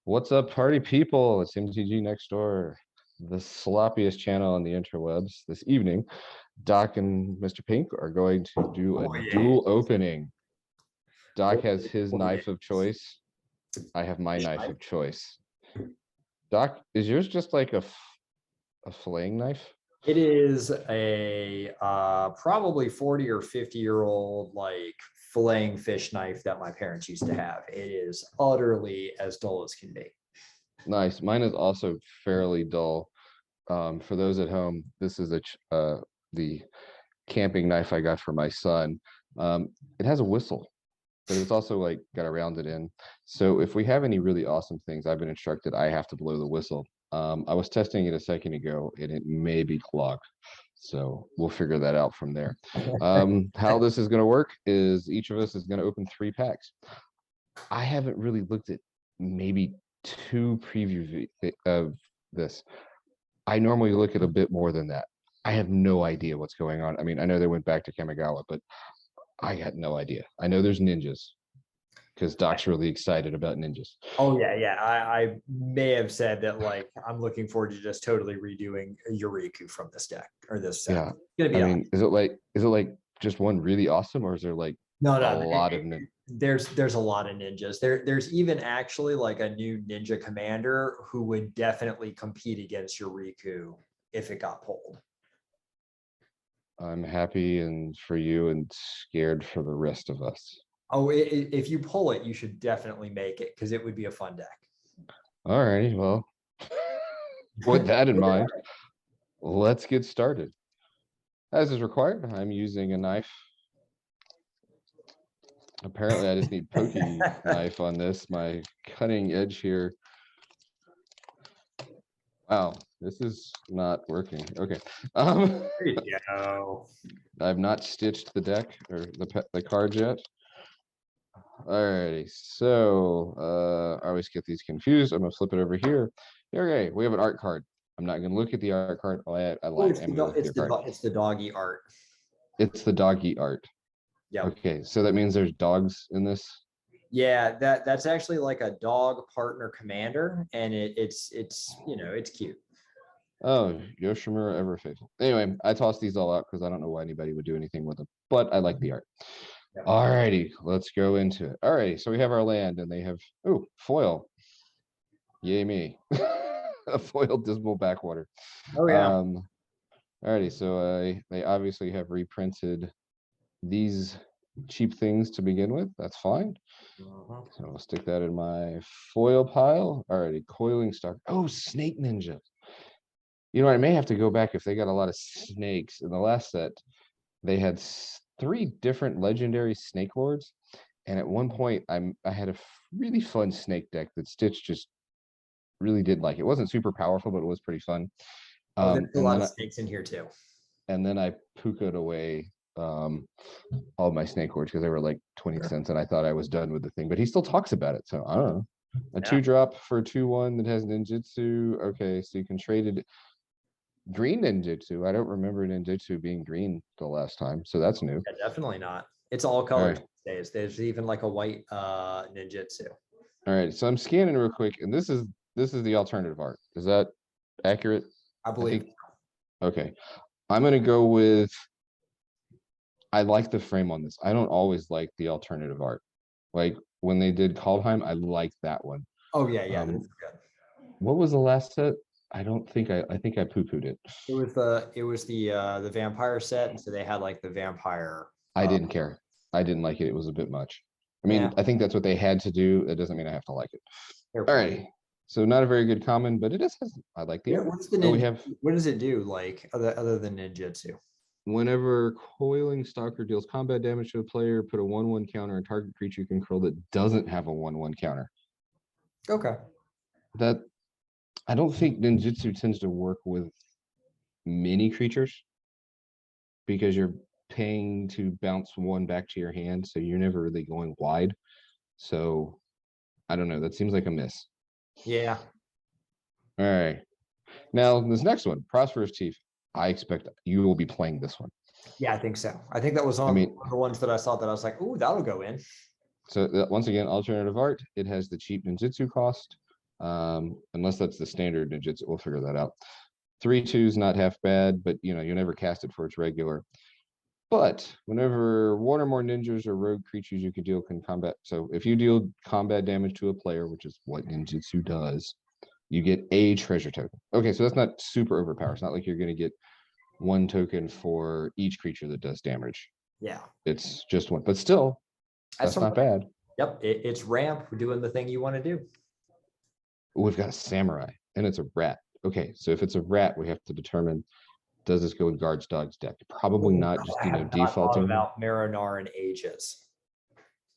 What's up, party people? It's MTG next door, the sloppiest channel on the interwebs. This evening, Doc and Mr. Pink are going to do a Oh yeah. dual opening. Doc Oh, has his oh, knife yeah. of choice. I have my Fish knife knife? of choice. Doc, is yours just like a filleting knife? It is a probably 40 or 50-year-old like filleting fish knife that my parents used to have. It is utterly as dull as can be. Nice. Mine is also fairly dull. For those at home, this is the camping knife I got for my son. It has a whistle, but it's also like got a rounded end. So if we have any really awesome things, I've been instructed I have to blow the whistle. I was testing it a second ago and it may be clogged. So we'll figure that out from there. How this is going to work is each of us is going to open 3 packs. I haven't really looked at maybe 2 preview of this. I normally look at a bit more than that. I have no idea what's going on. I mean, I know they went back to Kamigawa, but I got no idea. I know there's ninjas because Doc's really excited about ninjas. Oh yeah, yeah. I may have said that like I'm looking forward to just totally redoing Yuriku from this deck or this set. Yeah. It's gonna I be mean, is it like just one really awesome or is there like no, a no. lot of nin-? There's a lot of ninjas. There's even actually like a new ninja commander who would definitely compete against Yuriku if it got pulled. I'm happy and for you and scared for the rest of us. Oh, if you pull it, you should definitely make it because it would be a fun deck. All righty, well, with that in mind, let's get started. As is required, I'm using a knife. Apparently, I just need pokey knife on this. My cutting edge here. Wow, this is not working. Okay. There you go. I've not stitched the deck or the cards yet. Alrighty, so I always get these confused. I'm gonna flip it over here. Okay, we have an art card. I'm not gonna look at the art card. Oh, I Oh, lied. I'm gonna look at the card. it's the doggy art. It's the doggy art. Yep. Okay, so that means there's dogs in this. Yeah, that's actually like a dog partner commander, and it's it's cute. Oh, Yoshimura Ever Faithful. Anyway, I tossed these all out because I don't know why anybody would do anything with them, but I like the art. Yep. Alrighty, let's go into it. Alrighty, so we have our land and they have, oh, foil. Yay me. A foil Dismal Backwater. Oh yeah. Alrighty, so they obviously have reprinted these cheap things to begin with. That's fine. Uh-huh. So I'll stick that in my foil pile. Alrighty, Coiling Stalk. Oh, Snake Ninja. You know, I may have to go back if they got a lot of snakes. In the last set, they had 3 different legendary snake lords. And at one point, I had a really fun snake deck that Stitch just really did like. It wasn't super powerful, but it was pretty fun. Oh, there's a And lot then of snakes in here too. I pukaed away all my snake lords because they were like 20 cents, and I thought I was done with the thing. But he still talks about it, so I don't know. A 2-drop for a 2/1 that has ninjutsu. Okay, so you can trade it. Green ninjutsu. I don't remember ninjutsu being green the last time, so that's new. Yeah, definitely not. It's all colors these days. There's even like a white ninjutsu. All right, so I'm scanning real quick, and this is the alternative art. Is that accurate? I believe. Okay. I'm gonna go with. I like the frame on this. I don't always like the alternative art. Like when they did Kaldheim, I liked that one. Oh yeah, yeah, that's good. What was the last set? I don't think I think I poo-pooed it. It was the vampire set, and so they had like the vampire. I didn't care. I didn't like it. It was a bit much. I mean, Yeah, I think that's what they had to do. That doesn't mean I have to like it. fair All point. right. So not a very good common, but it is. I like the Yeah, art. what's the Oh, we ninja? have What does it do like other than ninjutsu? whenever Coiling Stalker deals combat damage to a player, put a 1/1 counter on target creature you control that doesn't have a 1/1 counter. Okay. That I don't think ninjutsu tends to work with many creatures because you're paying to bounce one back to your hand, so you're never really going wide. So I don't know. That seems like a miss. Yeah. All right. Now this next one, Prosperous Chief. I expect you will be playing this one. Yeah, I think so. I think that was I on mean, the ones that I saw that I was like, "Ooh, that'll go in." so once again, alternative art. It has the cheap ninjutsu cost. Unless that's the standard ninjutsu, we'll figure that out. 3/2 is not half bad, but you never cast it for its regular. But whenever one or more ninjas or rogue creatures you can deal can combat. So if you deal combat damage to a player, which is what ninjutsu does, you get a treasure token. Okay, so that's not super overpowered. It's not like you're going to get one token for each creature that does damage. Yeah. It's just one, but still, that's not bad. Yep, it's ramp. We're doing the thing you want to do. We've got a samurai, and it's a rat. Okay, so if it's a rat, we have to determine, does this go in guards dog's deck? Probably not, just defaulting. About Marinar and ages.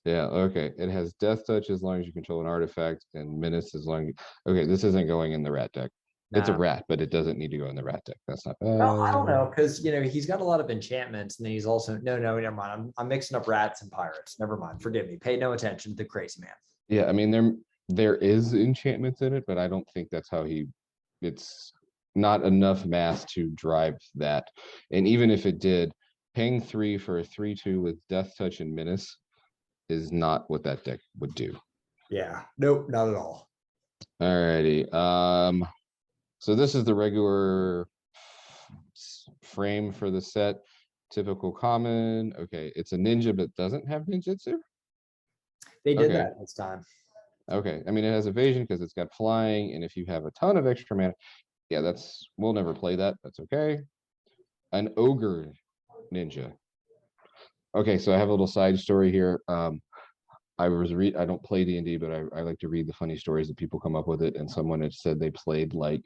Yeah, okay. It has death touch as long as you control an artifact, and menace as long. Okay, this isn't going in the rat deck. No. It's a rat, but it doesn't need to go in the rat deck. That's not bad. Well, I don't know, because he's got a lot of enchantments, and then he's also never mind. I'm mixing up rats and pirates. Never mind. Forgive me. Pay no attention to the crazy man. Yeah, I mean there is enchantments in it, but I don't think that's how it's not enough mass to drive that. And even if it did, paying 3 for a 3/2 with death touch and menace is not what that deck would do. Yeah, nope, not at all. Alrighty. So this is the regular frame for the set. Typical common. Okay, it's a ninja, but doesn't have ninjutsu. They did that this time. Okay, I mean, it has evasion because it's got flying, and if you have a ton of extra mana, yeah, we'll never play that. That's okay. An ogre ninja. Okay, so I have a little side story here. I don't play D&D, but I like to read the funny stories that people come up with it. And someone had said they played like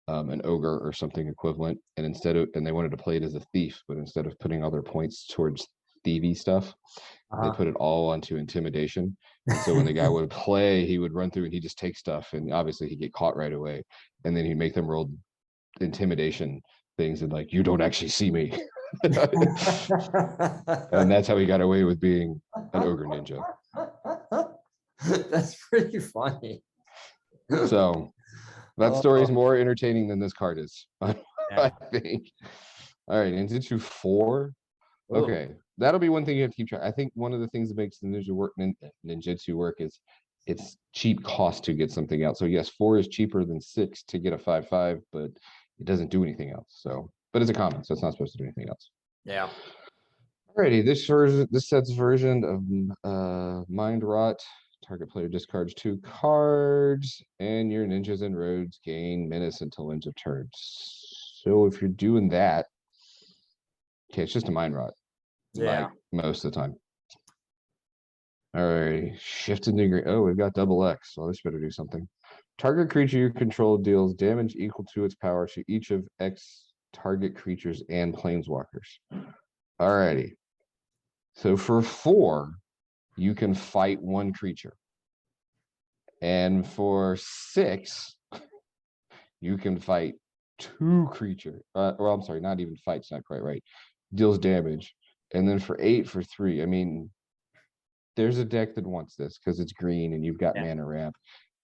an ogre or something equivalent, and they wanted to play it as a thief, but instead of putting all their points towards thievy stuff, they put it all onto intimidation. And so when the guy would play, he would run through and he'd just take stuff, and obviously he'd get caught right away. And then he'd make them roll intimidation things and like, you don't actually see me. And that's how he got away with being an ogre ninja. That's pretty funny. So that story is more entertaining than this card is, I think. All right, into 4. Okay, that'll be one thing you have to keep track. I think one of the things that makes the ninjutsu work is it's cheap cost to get something out. So yes, 4 is cheaper than 6 to get a 5/5, but it doesn't do anything else. So, but it's a common, so it's not supposed to do anything else. Yeah. Alrighty, this set's version of Mind Rot. Target player discards 2 cards, and your ninjas and roads gain menace until end of turn. So if you're doing that, okay, it's just a Mind Rot. Yeah. Like most of the time. All right, shifted degree. Oh, we've got double X. So this better do something. Target creature you control deals damage equal to its power to each of X target creatures and planeswalkers. All righty. So for 4, you can fight 1 creature. And for 6, you can fight 2 creatures. Well, I'm sorry, not even fights, not quite right. Deals damage. And then for 8, for 3, I mean, there's a deck that wants this because it's green and you've got mana ramp.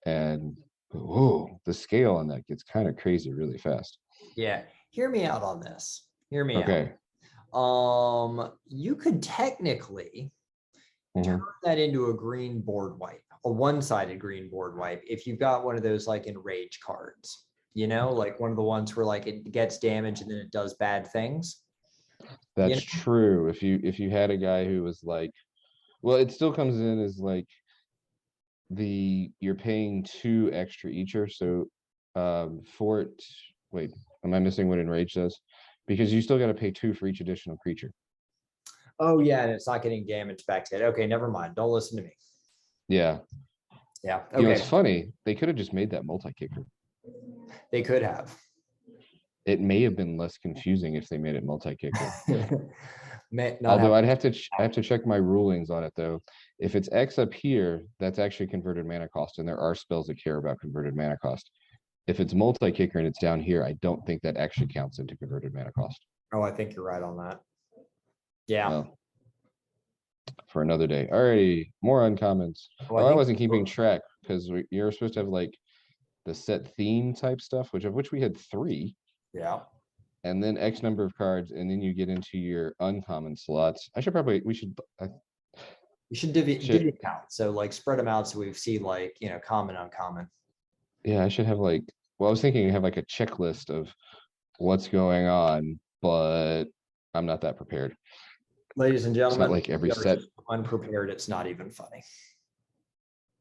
And the scale on that gets kind of crazy really fast. Yeah. Hear me out on this. Hear me out. You could technically turn that into a green board wipe, a one-sided green board wipe, if you've got one of those like enrage cards, like one of the ones where like it gets damage and then it does bad things. That's true. If you had a guy who was like, well, it still comes in as like you're paying 2 extra each, so for it. Wait, am I missing what enrage does? Because you still got to pay 2 for each additional creature. Oh yeah, and it's not getting damage back to it. Okay, never mind. Don't listen to me. Yeah. Yeah. Okay. It's funny. They could have just made that multi-kicker. They could have. It may have been less confusing if they made it multi-kicker. Although I have to check my rulings on it though. If it's X up here, that's actually converted mana cost, and there are spells that care about converted mana cost. If it's multi-kicker and it's down here, I don't think that actually counts into converted mana cost. Oh, I think you're right on that. Yeah. Well, for another day. Alrighty, more uncommons. Well, I wasn't keeping track because you're supposed to have like the set theme type stuff, which we had 3. Yeah. And then X number of cards, and then you get into your uncommon slots. We should divvy them out. So like spread them out so we see like, common, uncommon. Yeah, I should have like, well, I was thinking you have like a checklist of what's going on, but I'm not that prepared. Ladies and It's not gentlemen, like every we are set. just unprepared. It's not even funny.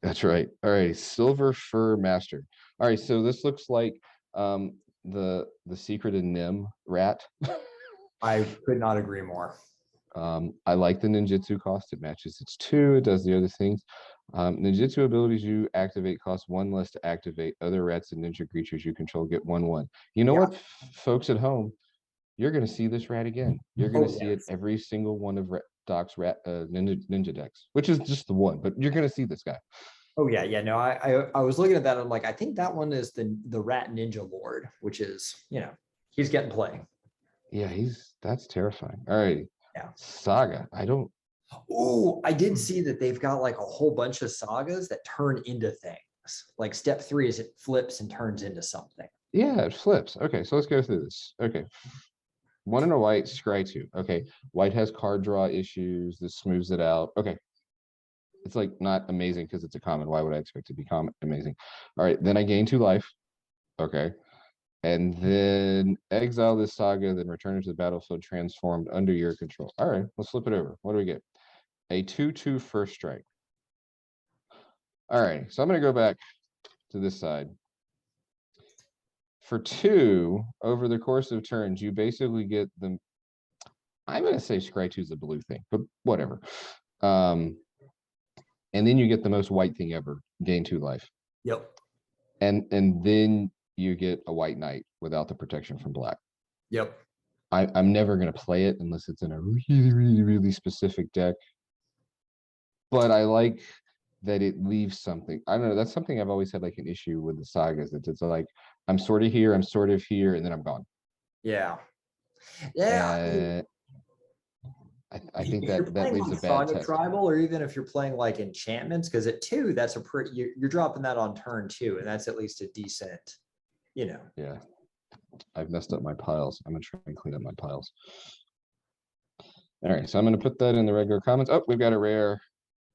That's right. All right, Silver Fur Master. All right, so this looks like the secreted Nim rat. I could not agree more. I like the ninjutsu cost. It matches its 2. It does the other things. Ninjutsu abilities you activate cost 1 less to activate. Other rats and ninja creatures you control get 1/1. You know Yeah. what, folks at home? You're going to see this rat again. You're going to see it yes. every single one of Doc's rat ninja decks, which is just the one, but you're going to see this guy. Oh yeah, yeah. No, I was looking at that. And I'm like, I think that one is the Rat Ninja Lord, which is, he's getting play. Yeah, that's terrifying. All right. Yeah. Saga. I don't. Oh, I did see that they've got like a whole bunch of sagas that turn into things. Like step 3 is it flips and turns into something. Yeah, it flips. Okay, so let's go through this. Okay. 1 and a white, scry 2. Okay. White has card draw issues. This smooths it out. Okay. It's like not amazing because it's a common. Why would I expect it to be amazing? All right. Then I gain 2 life. Okay. And then exile this saga, then return it to the battlefield transformed under your control. All right, let's flip it over. What do we get? A 2/2 first strike. All right, so I'm going to go back to this side. For 2, over the course of turns, you basically get the. I'm going to say Scry 2 is the blue thing, but whatever. And then you get the most white thing ever, gain 2 life. Yep. And then you get a white knight without the protection from black. Yep. I'm never going to play it unless it's in a really, really, really specific deck. But I like that it leaves something. I don't know. That's something I've always had like an issue with the sagas. It's like I'm sort of here, and then I'm gone. Yeah. Yeah. I think if you're that playing leaves a like bad Saga test. Tribal, or even if you're playing like enchantments, because at 2, that's a pretty you're dropping that on turn 2, and that's at least a decent, Yeah, I've messed up my piles. I'm gonna try and clean up my piles. All right, so I'm gonna put that in the regular comments. Oh, we've got a rare.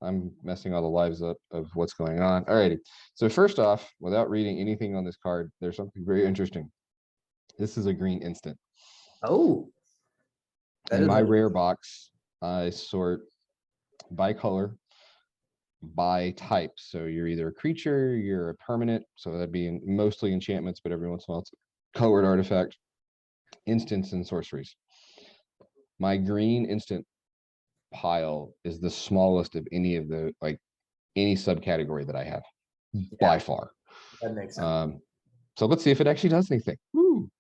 I'm messing all the lives up of what's going on. All righty. So first off, without reading anything on this card, there's something very interesting. This is a green instant. Oh. In my rare box, I sort by color, by type. So you're either a creature, you're a permanent. So that'd be mostly enchantments, but every once in a while it's a colored artifact, instants, and sorceries. My green instant pile is the smallest of any of the any subcategory that I have by far. That makes sense. So let's see if it actually does anything. Woo.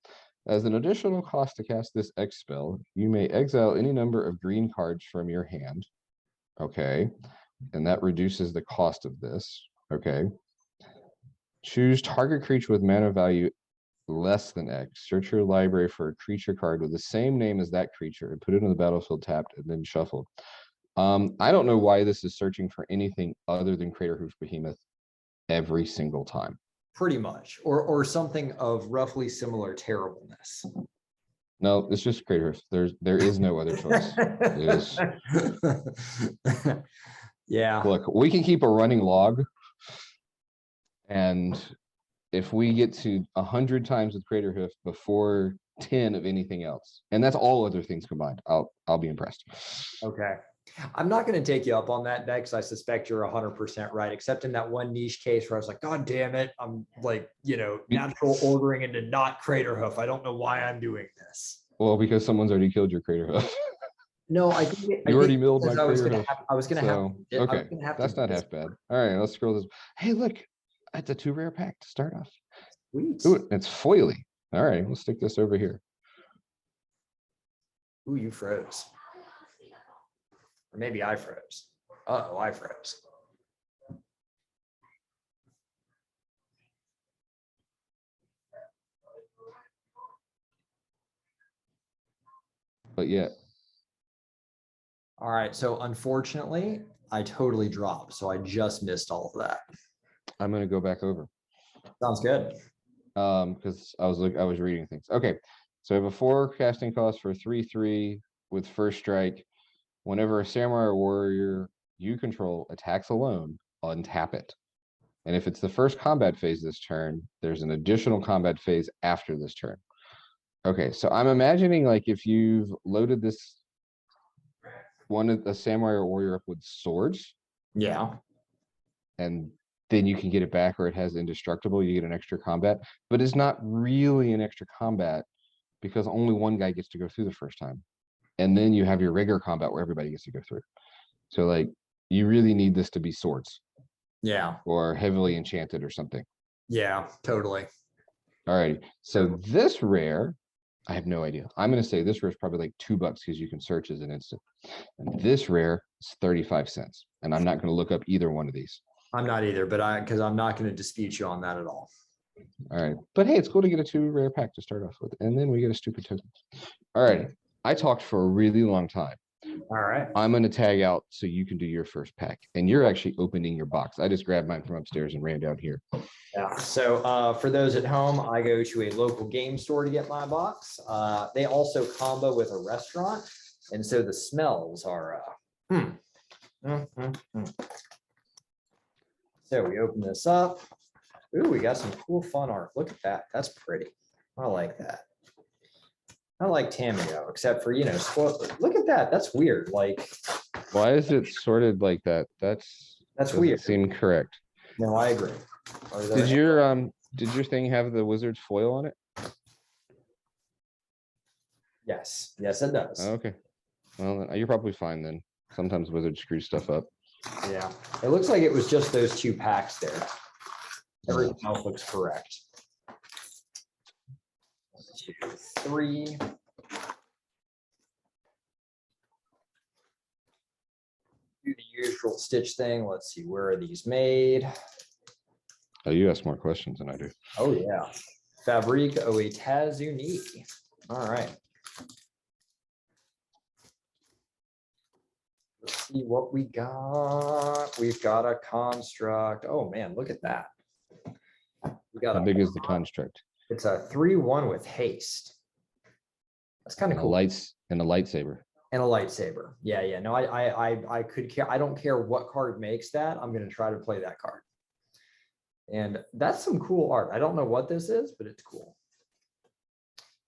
As an additional cost to cast this X spell, you may exile any number of green cards from your hand. Okay. And that reduces the cost of this. Okay. Choose target creature with mana value less than X. Search your library for a creature card with the same name as that creature and put it in the battlefield tapped and then shuffled. I don't know why this is searching for anything other than Crater Hoof Behemoth every single time. Pretty much, or something of roughly similar terribleness. No, it's just Crater Hoof. There is no other choice. Yeah. Look, we can keep a running log, and if we get to 100 times with Crater Hoof before 10 of anything else, and that's all other things combined, I'll be impressed. Okay. I'm not going to take you up on that deck because I suspect you're 100% right, except in that one niche case where I was like, God damn it. I'm like, natural ordering into not Crater Hoof. I don't know why I'm doing this. Well, because someone's already killed your Crater Hoof. No, I think you already milled my Crater Hoof. I was going to have. Okay, that's not half bad. All right, let's scroll this. Hey, look, that's a 2 rare pack to start off. Sweet. Ooh, it's foily. All right, we'll stick this over here. Ooh, you froze. Or maybe I froze. Uh-oh, I froze. But yeah. All right, so unfortunately, I totally dropped, so I just missed all of that. I'm going to go back over. Sounds good. Because I was reading things. Okay, so before casting cost for 3/3 with first strike, whenever a samurai or warrior you control attacks alone, untap it. And if it's the first combat phase this turn, there's an additional combat phase after this turn. Okay, so I'm imagining like if you've loaded this one of the samurai or warrior up with swords, Yeah. and then you can get it back, or it has indestructible, you get an extra combat, but it's not really an extra combat because only one guy gets to go through the first time. And then you have your regular combat where everybody gets to go through. So like you really need this to be swords. Yeah. Or heavily enchanted or something. Yeah, totally. All right. So this rare, I have no idea. I'm going to say this rare is probably like $2 because you can search as an instant. And this rare is 35 cents. And I'm not going to look up either one of these. I'm not either, but because I'm not going to dispute you on that at all. All right. But hey, it's cool to get a 2 rare pack to start off with. And then we get a stupid token. All right. I talked for a really long time. All right. I'm going to tag out so you can do your first pack. And you're actually opening your box. I just grabbed mine from upstairs and ran down here. Yeah. So for those at home, I go to a local game store to get my box. They also combo with a restaurant. And so the smells are. So we open this up. Ooh, we got some cool fun art. Look at that. That's pretty. I like that. I like Kamigawa, except for, look at that. That's weird. Like, why is it sorted like that? That's weird. Seem correct. No, I agree. Did your thing have the wizard's foil on it? Yes. Yes, it does. Okay. Well, you're probably fine then. Sometimes wizards screw stuff up. Yeah. It looks like it was just those 2 packs there. Everything else looks correct. 1, 2, 3. Do the usual stitch thing. Let's see, where are these made? Oh, you ask more questions than I do. Oh yeah. Fabrique Oetazuni. All right. Let's see what we got. We've got a construct. Oh man, look at that. We got How big is the construct? It's a 3/1 with haste. That's kind of cool. Lights and a lightsaber. And a lightsaber. Yeah, yeah. No, I could care. I don't care what card makes that. I'm going to try to play that card. And that's some cool art. I don't know what this is, but it's cool.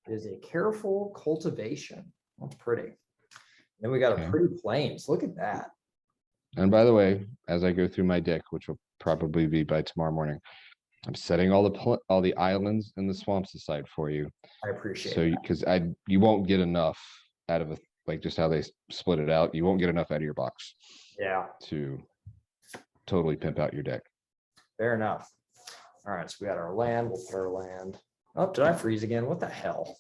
It is a careful cultivation. That's pretty. Then we got a pretty plains. Look at that. And by the way, as I go through my deck, which will probably be by tomorrow morning, I'm setting all the islands and the swamps aside for you. I appreciate it. So because you won't get enough out of like just how they split it out. You won't get enough out of your box. Yeah. To totally pimp out your deck. Fair enough. All right, so we got our land. We'll put our land. Oh, did I freeze again? What the hell?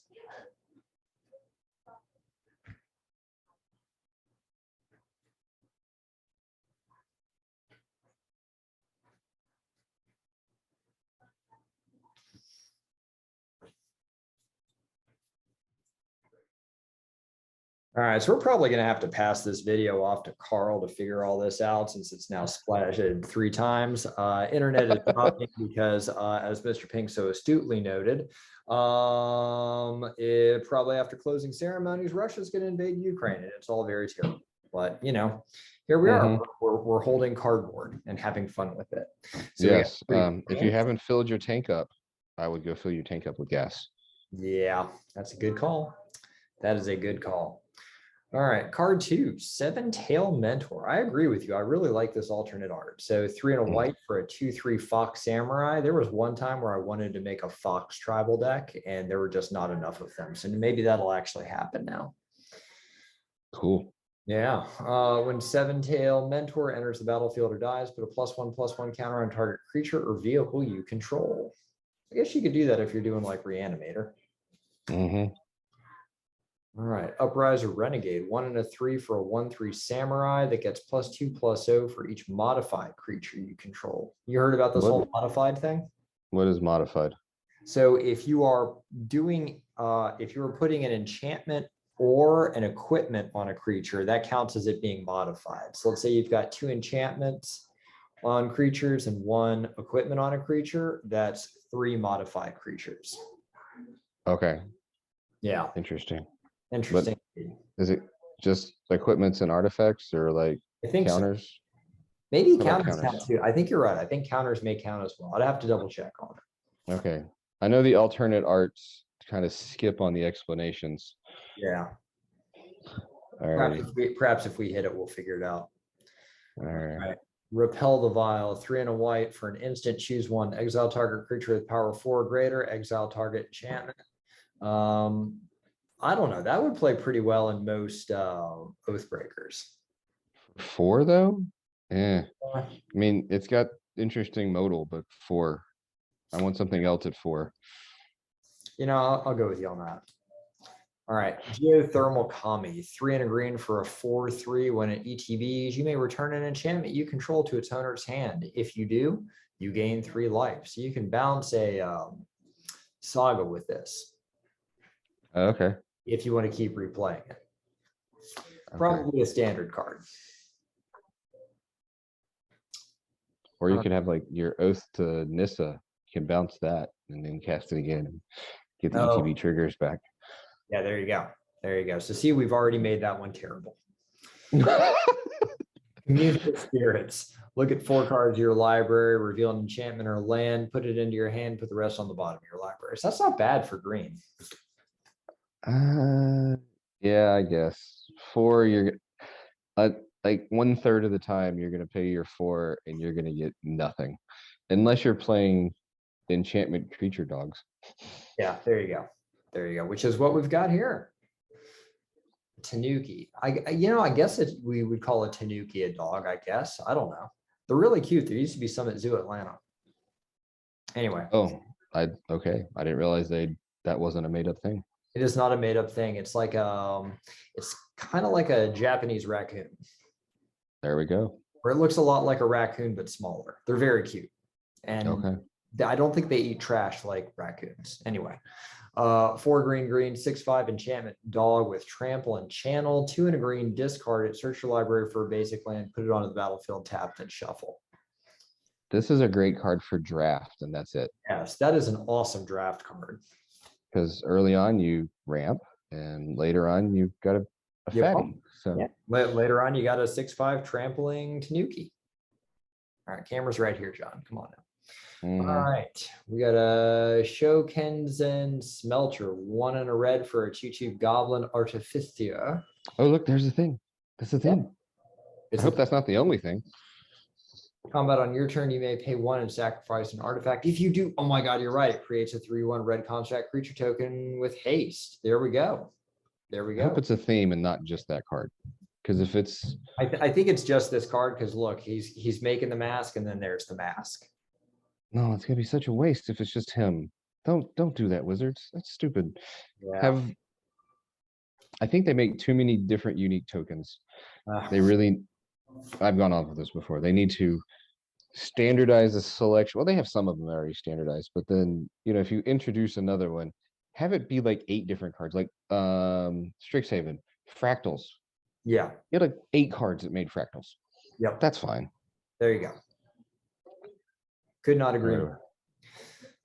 All right, so we're probably going to have to pass this video off to Carl to figure all this out since it's now splashed 3 times. Internet is dropping because, as Mr. Pink so astutely noted, probably after closing ceremonies, Russia's going to invade Ukraine, and it's all very terrible. But, here we are. We're holding cardboard and having fun with it. So yes, if you haven't filled your tank up, I would go fill your tank up with gas. Yeah, that's a good call. That is a good call. All right, card 2, 7-Tail Mentor. I agree with you. I really like this alternate art. So 3 and a white for a 2/3 Fox Samurai. There was one time where I wanted to make a Fox tribal deck, and there were just not enough of them. So maybe that'll actually happen now. Cool. Yeah. When 7-Tail Mentor enters the battlefield or dies, put a +1/+1 counter on target creature or vehicle you control. I guess you could do that if you're doing like Reanimator. All right, Upriser Renegade, 1 and a 3 for a 1/3 Samurai that gets +2/+0 for each modified creature you control. You heard about this whole modified thing? What is modified? So if you are doing, if you were putting an enchantment or an equipment on a creature, that counts as it being modified. So let's say you've got 2 enchantments on creatures and 1 equipment on a creature, that's 3 modified creatures. Okay. Yeah. Interesting. Interesting. But is it just equipments and artifacts or like counters? Maybe How about counters count counters? too. I think you're right. I think counters may count as well. I'd have to double check on it. Okay. I know the alternate arts kind of skip on the explanations. Yeah. Alrighty. Perhaps if we hit it, we'll figure it out. All right. Repel the Vial, 3 and a white for an instant. Choose one. Exile target creature with power 4 or greater. Exile target enchantment. I don't know. That would play pretty well in most Oathbreakers. 4 though? I mean, it's got interesting modal, but 4. I want something else at 4. You know, I'll go with you on that. All right, Geothermal Kami, 3 and a green for a 4/3. When it ETBs, you may return an enchantment you control to its owner's hand. If you do, you gain 3 life. So you can bounce a Saga with this. Okay. If you want to keep replaying it. Probably a standard card. Or you could have like your Oath to Nissa. You can bounce that and then cast it again and get the ETB triggers back. Yeah, there you go. There you go. So see, we've already made that one terrible. Community Spirits. Look at 4 cards of your library, reveal an enchantment or land, put it into your hand, put the rest on the bottom of your library. So that's not bad for green. Yeah, I guess 4. You're like 1/3 of the time you're gonna pay your 4 and you're gonna get nothing, unless you're playing enchantment creature dogs. Yeah, there you go. There you go. Which is what we've got here. Tanuki. I guess we would call a Tanuki a dog. I guess I don't know. They're really cute. There used to be some at Zoo Atlanta. Anyway. Oh, okay. I didn't realize that wasn't a made up thing. It is not a made up thing. It's like it's kind of like a Japanese raccoon. There we go. Or it looks a lot like a raccoon but smaller. They're very cute, and I don't think they eat trash like raccoons. Anyway, 4 green, 6/5 enchantment dog with trample and channel. 2 and a green, discard it. Search your library for a basic land. Put it onto the battlefield. Tap and shuffle. This is a great card for draft, and that's it. Yes, that is an awesome draft card. Because early on you ramp, and later on you've got a fatty. So later on you got a 6/5 trampling Tanuki. All right, camera's right here, John. Come on now. All right, we got a Shokenzen Smelter, 1 and a red for a 2/2 Goblin Artificer. Oh, look, there's a thing. That's the thing. I hope that's not the only thing. Combat on your turn, you may pay 1 and sacrifice an artifact. If you do, oh my god, you're right. It creates a 3/1 red construct creature token with haste. There we go. There we go. I hope it's a theme and not just that card. Because if it's, I think it's just this card. Because look, he's making the mask, and then there's the mask. No, it's gonna be such a waste if it's just him. Don't do that, Wizards. That's stupid. Yeah. I think they make too many different unique tokens. They really, I've gone off of this before. They need to standardize a selection. Well, they have some of them already standardized, but then, if you introduce another one, have it be like 8 different cards, like Strixhaven, Fractals. Yeah. You had like 8 cards that made Fractals. Yep. That's fine. There you go. Could not agree more.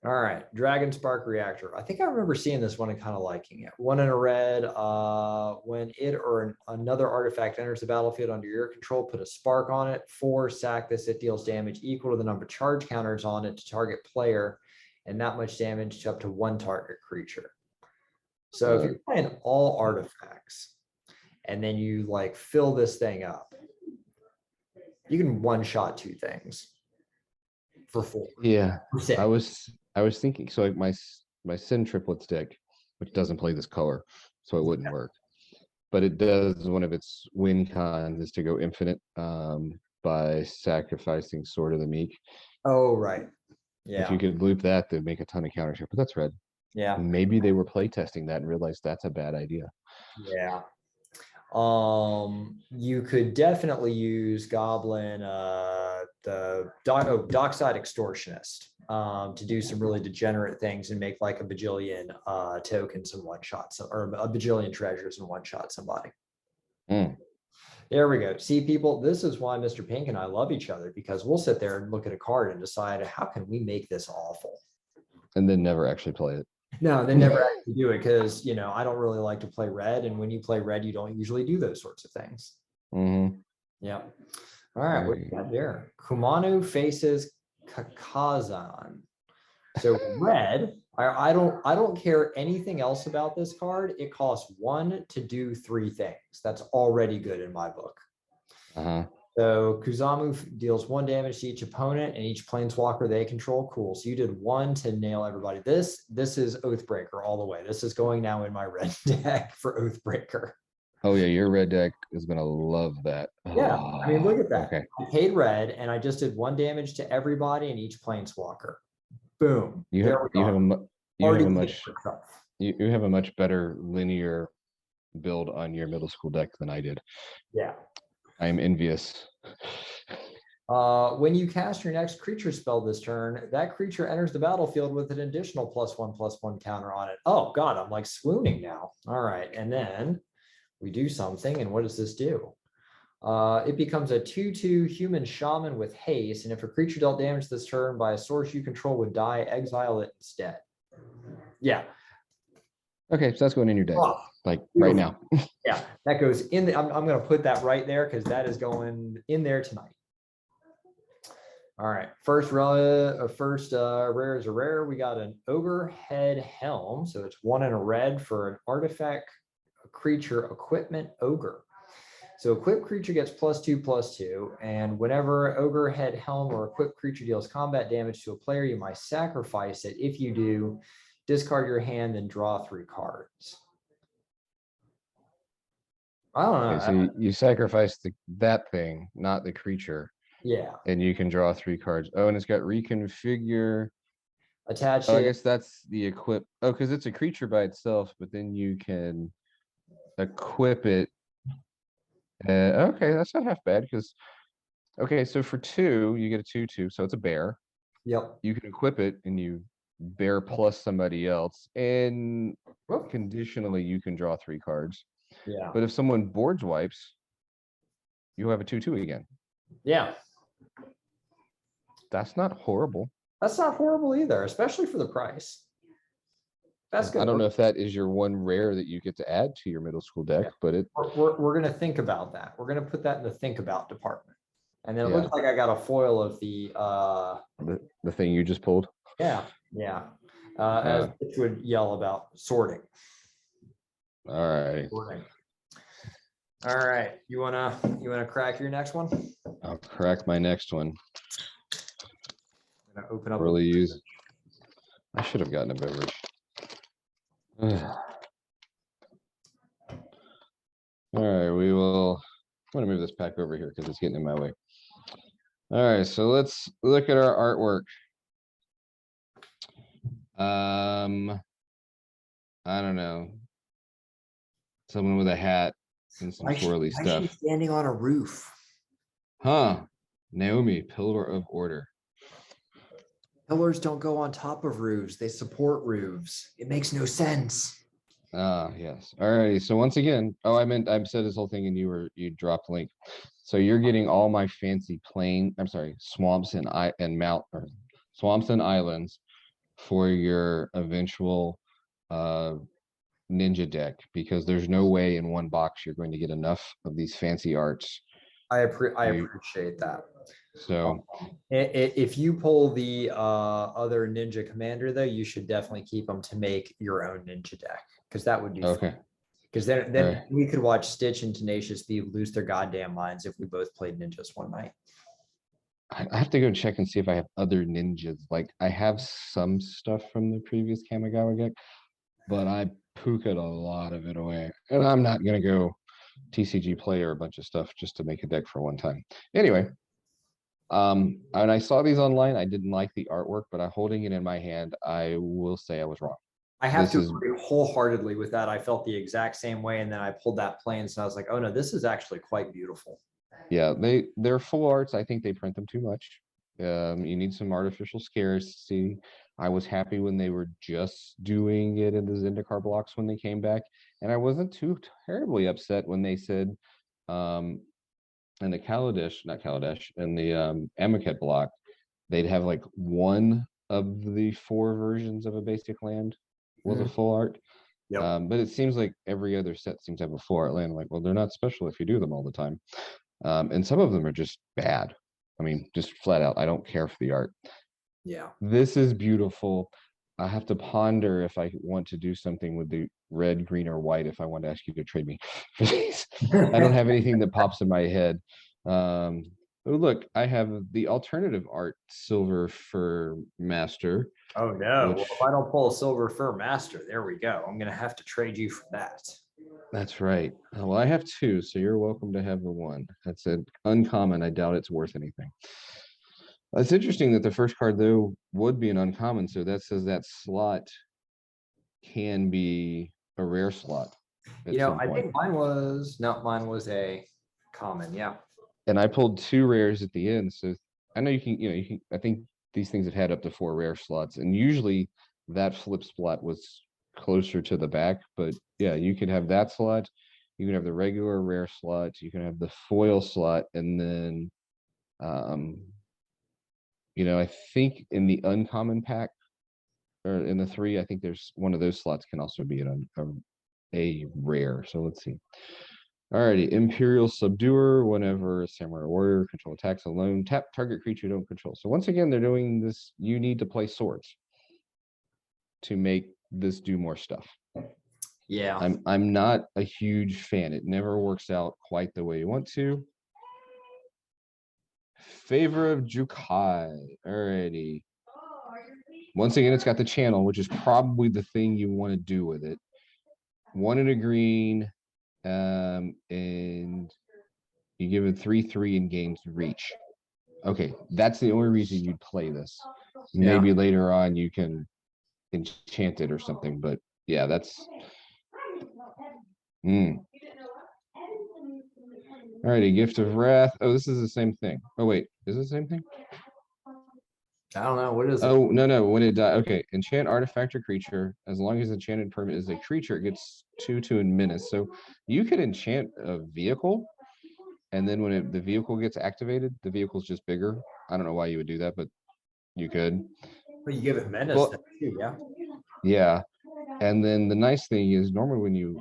All right, Dragon Spark Reactor. I think I remember seeing this one and kind of liking it. 1 and a red. When it or another artifact enters the battlefield under your control, put a spark on it. 4, sack this. It deals damage equal to the number of charge counters on it to target player, and that much damage to up to 1 target creature. So if you're playing all artifacts, and then you like fill this thing up, you can one-shot 2 things for 4. Yeah, I was thinking, so like my Sin Triplets deck, which doesn't play this color, so it wouldn't work. But it does, one of its win cons is to go infinite by sacrificing Sword of the Meek. Oh, right. Yeah. If you could loop that, they'd make a ton of counters here, but that's red. Yeah. Maybe they were playtesting that and realized that's a bad idea. Yeah. You could definitely use Goblin, the Dockside Extortionist, to do some really degenerate things and make like a bajillion tokens in one shot, or a bajillion treasures in one shot somebody. There we go. See, people, this is why Mr. Pink and I love each other, because we'll sit there and look at a card and decide, how can we make this awful? And then never actually play it. No, they never actually do it because, I don't really like to play red. And when you play red, you don't usually do those sorts of things. Yeah. All right, what do you got there? Kumano faces Kakazan. So red, I don't care anything else about this card. It costs 1 to do 3 things. That's already good in my book. So Kuzamu deals 1 damage to each opponent and each planeswalker they control. Cool. So you did 1 to nail everybody. This is Oathbreaker all the way. This is going now in my red deck for Oathbreaker. Oh yeah, your red deck is gonna love that. Yeah, I mean, look at that. Okay. I paid red and I just did 1 damage to everybody and each planeswalker. Boom. You have a much better linear build on your middle school deck than I did. Yeah. I'm envious. When you cast your next creature spell this turn, that creature enters the battlefield with an additional +1/+1 counter on it. Oh God, I'm like swooning now. All right, and then we do something, and what does this do? It becomes a 2/2 human shaman with haste, and if a creature dealt damage this turn by a source you control would die, exile it instead. Yeah. Okay, so that's going in your deck, like right now. Yeah, that goes in. I'm going to put that right there because that is going in there tonight. All right, first rare is a rare. We got an Ogre Head Helm, so it's 1 and a red for an artifact creature equipment Ogre. So equipped creature gets +2/+2, and whenever Ogre Head Helm or equipped creature deals combat damage to a player, you might sacrifice it. If you do, discard your hand and draw 3 cards. I don't know. Okay, so you sacrifice that thing, not the creature. Yeah. And you can draw 3 cards. Oh, and it's got reconfigure. Attach it. it. I guess that's the equip. Oh, because it's a creature by itself, but then you can equip it. Okay, that's not half bad because. Okay, so for 2, you get a 2/2, so it's a bear. Yep. You can equip it, and you bear plus somebody else, and conditionally you can draw 3 cards. Yeah. But if someone boards wipes, you have a 2/2 again. Yeah. That's not horrible. That's not horrible either, especially for the price. That's good. I don't know if that is your one rare that you get to add to your middle school deck, but we're going to think about that. We're going to put that in the think about department. And then it looks like I got a foil of the thing you just pulled. Yeah. As it would yell about sorting. All right. All right. You wanna crack your next one? I'll crack my next one. I'm gonna open up. Really use. I should have gotten a beverage. All right, we will. I'm gonna move this pack over here because it's getting in my way. All right, so let's look at our artwork. I don't know. Someone with a hat and some swirly stuff. Why is she standing on a roof? Huh. Naomi, Pillar of Order. Pillars don't go on top of roofs. They support roofs. It makes no sense. Yes. All right. So once again, I said this whole thing and you dropped link. So you're getting all my fancy swamps and swamps and islands for your eventual ninja deck, because there's no way in one box you're going to get enough of these fancy arts. I appreciate that. So if you pull the other ninja commander though, you should definitely keep them to make your own ninja deck, because that would be okay. Because then we could watch Stitch and Tenacious B lose their goddamn minds if we both played ninjas one night. I have to go check and see if I have other ninjas. Like I have some stuff from the previous Kamigawa deck, but I puked a lot of it away, and I'm not gonna go TCG player a bunch of stuff just to make a deck for one time. Anyway, and I saw these online. I didn't like the artwork, but I'm holding it in my hand. I will say I was wrong. I have to agree wholeheartedly with that. I felt the exact same way, and then I pulled that plane, so I was like, "Oh no, this is actually quite beautiful." Yeah, they're full arts. I think they print them too much. You need some artificial scarcity. I was happy when they were just doing it in the Zendikar blocks when they came back, and I wasn't too terribly upset when they said, in the in the Amaket block, they'd have like one of the 4 versions of a basic land was a full art. Yep. But it seems like every other set seems to have a full art land. Like, well, they're not special if you do them all the time. And some of them are just bad. I mean, just flat out, I don't care for the art. Yeah. This is beautiful. I have to ponder if I want to do something with the red, green, or white if I want to ask you to trade me for these. I don't have anything that pops in my head. Oh, look, I have the alternative art silver fur master. Oh no. Which, well, if I don't pull a silver fur master, there we go. I'm gonna have to trade you for that. that's right. Well, I have two, so you're welcome to have the one. That's an uncommon. I doubt it's worth anything. It's interesting that the first card, though, would be an uncommon. So that says that slot can be a rare slot at some I point. think mine was a common. Yeah. And I pulled two rares at the end. So I know you can, I think these things have had up to 4 rare slots. And usually that flip slot was closer to the back. But yeah, you could have that slot. You can have the regular rare slot. You can have the foil slot. And then, I think in the uncommon pack, or in the 3, I think there's one of those slots can also be a rare. So let's see. Alrighty, Imperial Subduer. Whenever a samurai warrior control attacks alone, tap target creature you don't control. So once again, they're doing this. You need to play swords to make this do more stuff. Yeah. I'm not a huge fan. It never works out quite the way you want to. Favor of Jukai. Alrighty. Once again, it's got the channel, which is probably the thing you want to do with it. 1 in a green, and you give it 3/3 and gains reach. Okay, that's the only reason you'd play this. Maybe later on you can enchant it or something, but yeah, that's. Alrighty, Gift of Wrath. Oh, this is the same thing. Oh wait, is it the same thing? I don't know. What is it? Oh, no. When it dies, okay. Enchant artifact or creature. As long as enchanted permanent is a creature, it gets 2/2 in menace. So you could enchant a vehicle, and then when the vehicle gets activated, the vehicle's just bigger. I don't know why you would do that, but you could. But you give it menace too, yeah. Yeah. And then the nice thing is normally when you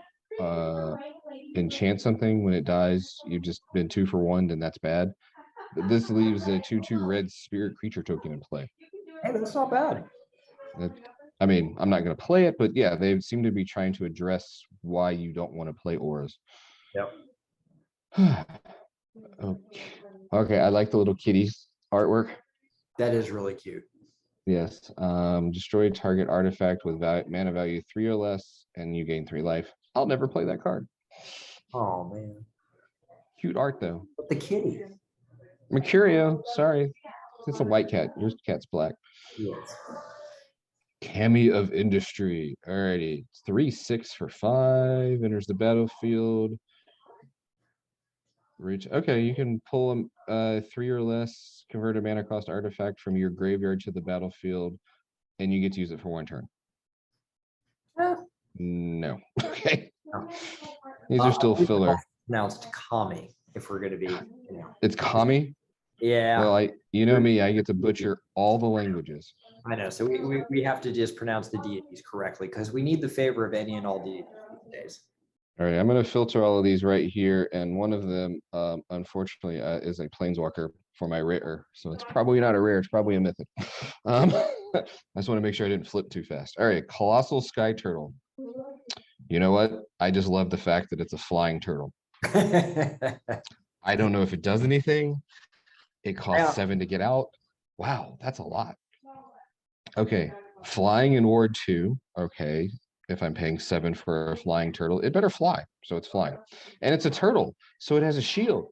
enchant something, when it dies, you've just been 2 for 1, and that's bad. But this leaves a 2/2 red spirit creature token in play. Hey, that's not bad. I mean, I'm not going to play it, but yeah, they seem to be trying to address why you don't want to play auras. Yep. Okay, I like the little kitties artwork. That is really cute. Yes. Destroy target artifact with mana value 3 or less, and you gain 3 life. I'll never play that card. Oh man. Cute art though. But the kitty. Mercurio, sorry. It's a white cat. Your cat's black. Yes. Kami of Industry. Alrighty. 3/6 for 5. Enters the battlefield. Reach. Okay, you can pull a 3 or less, convert a mana cost artifact from your graveyard to the battlefield, and you get to use it for 1 turn. No. Okay. No. These are still filler. Pronounced Kami, if we're going to be, It's Kami? Yeah. Well, you know me, I get to butcher all the languages. I know. So we have to just pronounce the deities correctly because we need the favor of any and all deities these days. All right, I'm going to filter all of these right here, and one of them, unfortunately, is a planeswalker for my rare, so it's probably not a rare, it's probably a mythic. I just want to make sure I didn't flip too fast. All right, Colossal Sky Turtle. You know what? I just love the fact that it's a flying turtle. I don't know if it does anything. It costs 7 to get out. Wow, that's a lot. Okay, flying in Ward 2. Okay, if I'm paying 7 for a flying turtle, it better fly. So it's flying. And it's a turtle, so it has a shield.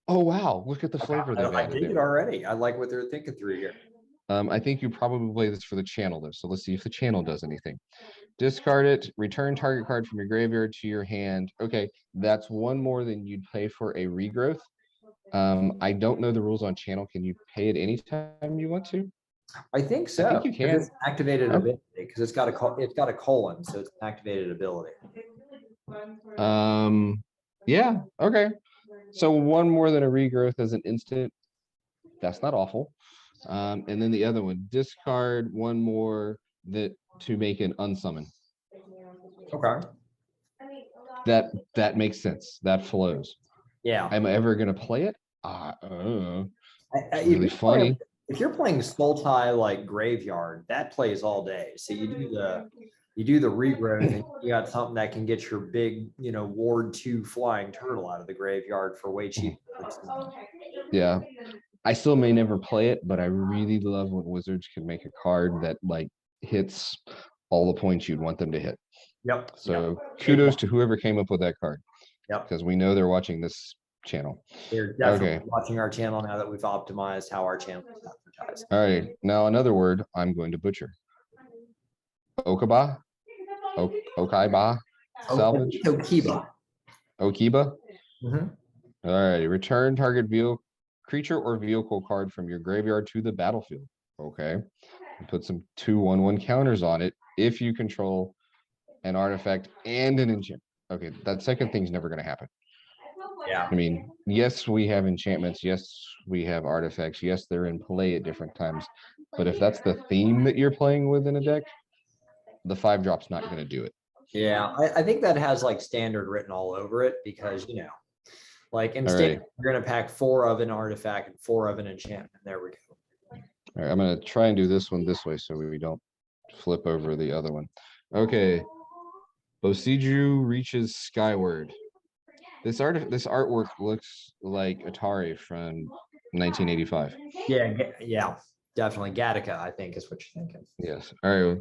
Oh, wow. Look at the flavor they've added. I dig it already. I like what they're thinking through here. I think you probably play this for the channel, though. So let's see if the channel does anything. Discard it. Return target card from your graveyard to your hand. Okay, that's 1 more than you'd pay for a regrowth. I don't know the rules on channel. Can you pay it anytime you want to? I think so. I think you can. It's activated ability because it's got a colon, so it's an activated ability. Yeah. Okay. So 1 more than a regrowth as an instant. That's not awful. And then the other one, discard 1 more to make an unsummon. Okay. That makes sense. That flows. Yeah. Am I ever gonna play it? It's If really you're playing, funny. if you're playing Sultai like Graveyard, that plays all day. So you do the regrowth, and you got something that can get your big, Ward 2 flying turtle out of the graveyard for way cheaper. Yeah. I still may never play it, but I really love when Wizards can make a card that like hits all the points you'd want them to hit. Yep. So kudos to whoever came up with that card. Yep. Because we know they're watching this channel. They're definitely watching our channel now that we've optimized how our channel is advertised. All right. Now another word I'm going to butcher. Okaba? Okaiba? Salvage? Okiba. Okiba? Mm-hmm. All right. Return target creature or vehicle card from your graveyard to the battlefield. Okay. And put some 2/1/1 counters on it if you control an artifact and an enchantment. Okay, that second thing's never going to happen. Yeah. I mean, yes, we have enchantments. Yes, we have artifacts. Yes, they're in play at different times. But if that's the theme that you're playing with in a deck, the 5-drop's not going to do it. Yeah, I think that has like standard written all over it because, like instead you're going to pack 4 of an artifact and 4 of an enchantment. There we go. All right, I'm going to try and do this one this way so we don't flip over the other one. Okay. Bosiju reaches skyward. This artwork looks like Atari from 1985. Yeah, definitely. Gattaca, I think, is what you're thinking. Yes. All right.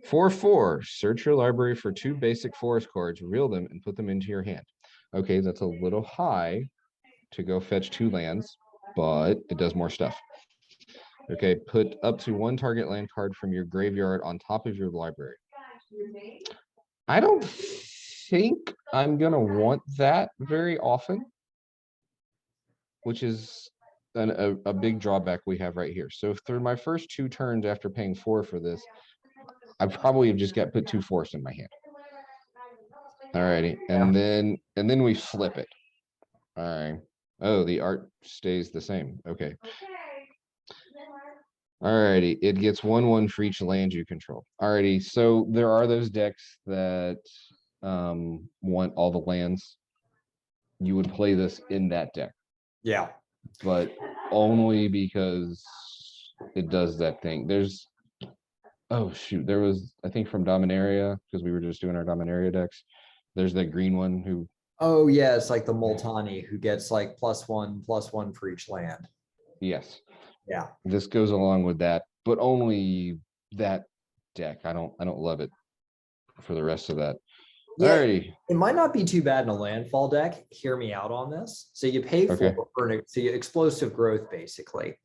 4/4. Search your library for 2 basic forest cards, reel them, and put them into your hand. Okay, that's a little high to go fetch 2 lands, but it does more stuff. Okay, put up to 1 target land card from your graveyard on top of your library. I don't think I'm going to want that very often, which is a big drawback we have right here. So if through my first 2 turns after paying 4 for this, I probably have just got put 2 forests in my hand. All righty, and then we flip it. All right. Oh, the art stays the same. Okay. Alrighty, it gets 1/1 for each land you control. Alrighty, so there are those decks that want all the lands. You would play this in that deck. Yeah. But only because it does that thing. Oh shoot, there was, I think from Dominaria, because we were just doing our Dominaria decks. There's that green one who. Oh yeah, it's like the Multani who gets like +1/+1 for each land. Yes. Yeah. This goes along with that, but only that deck. I don't love it for the rest of that. Yeah, alrighty. It might not be too bad in a landfall deck. Hear me out on this. So you pay so you explosive growth basically,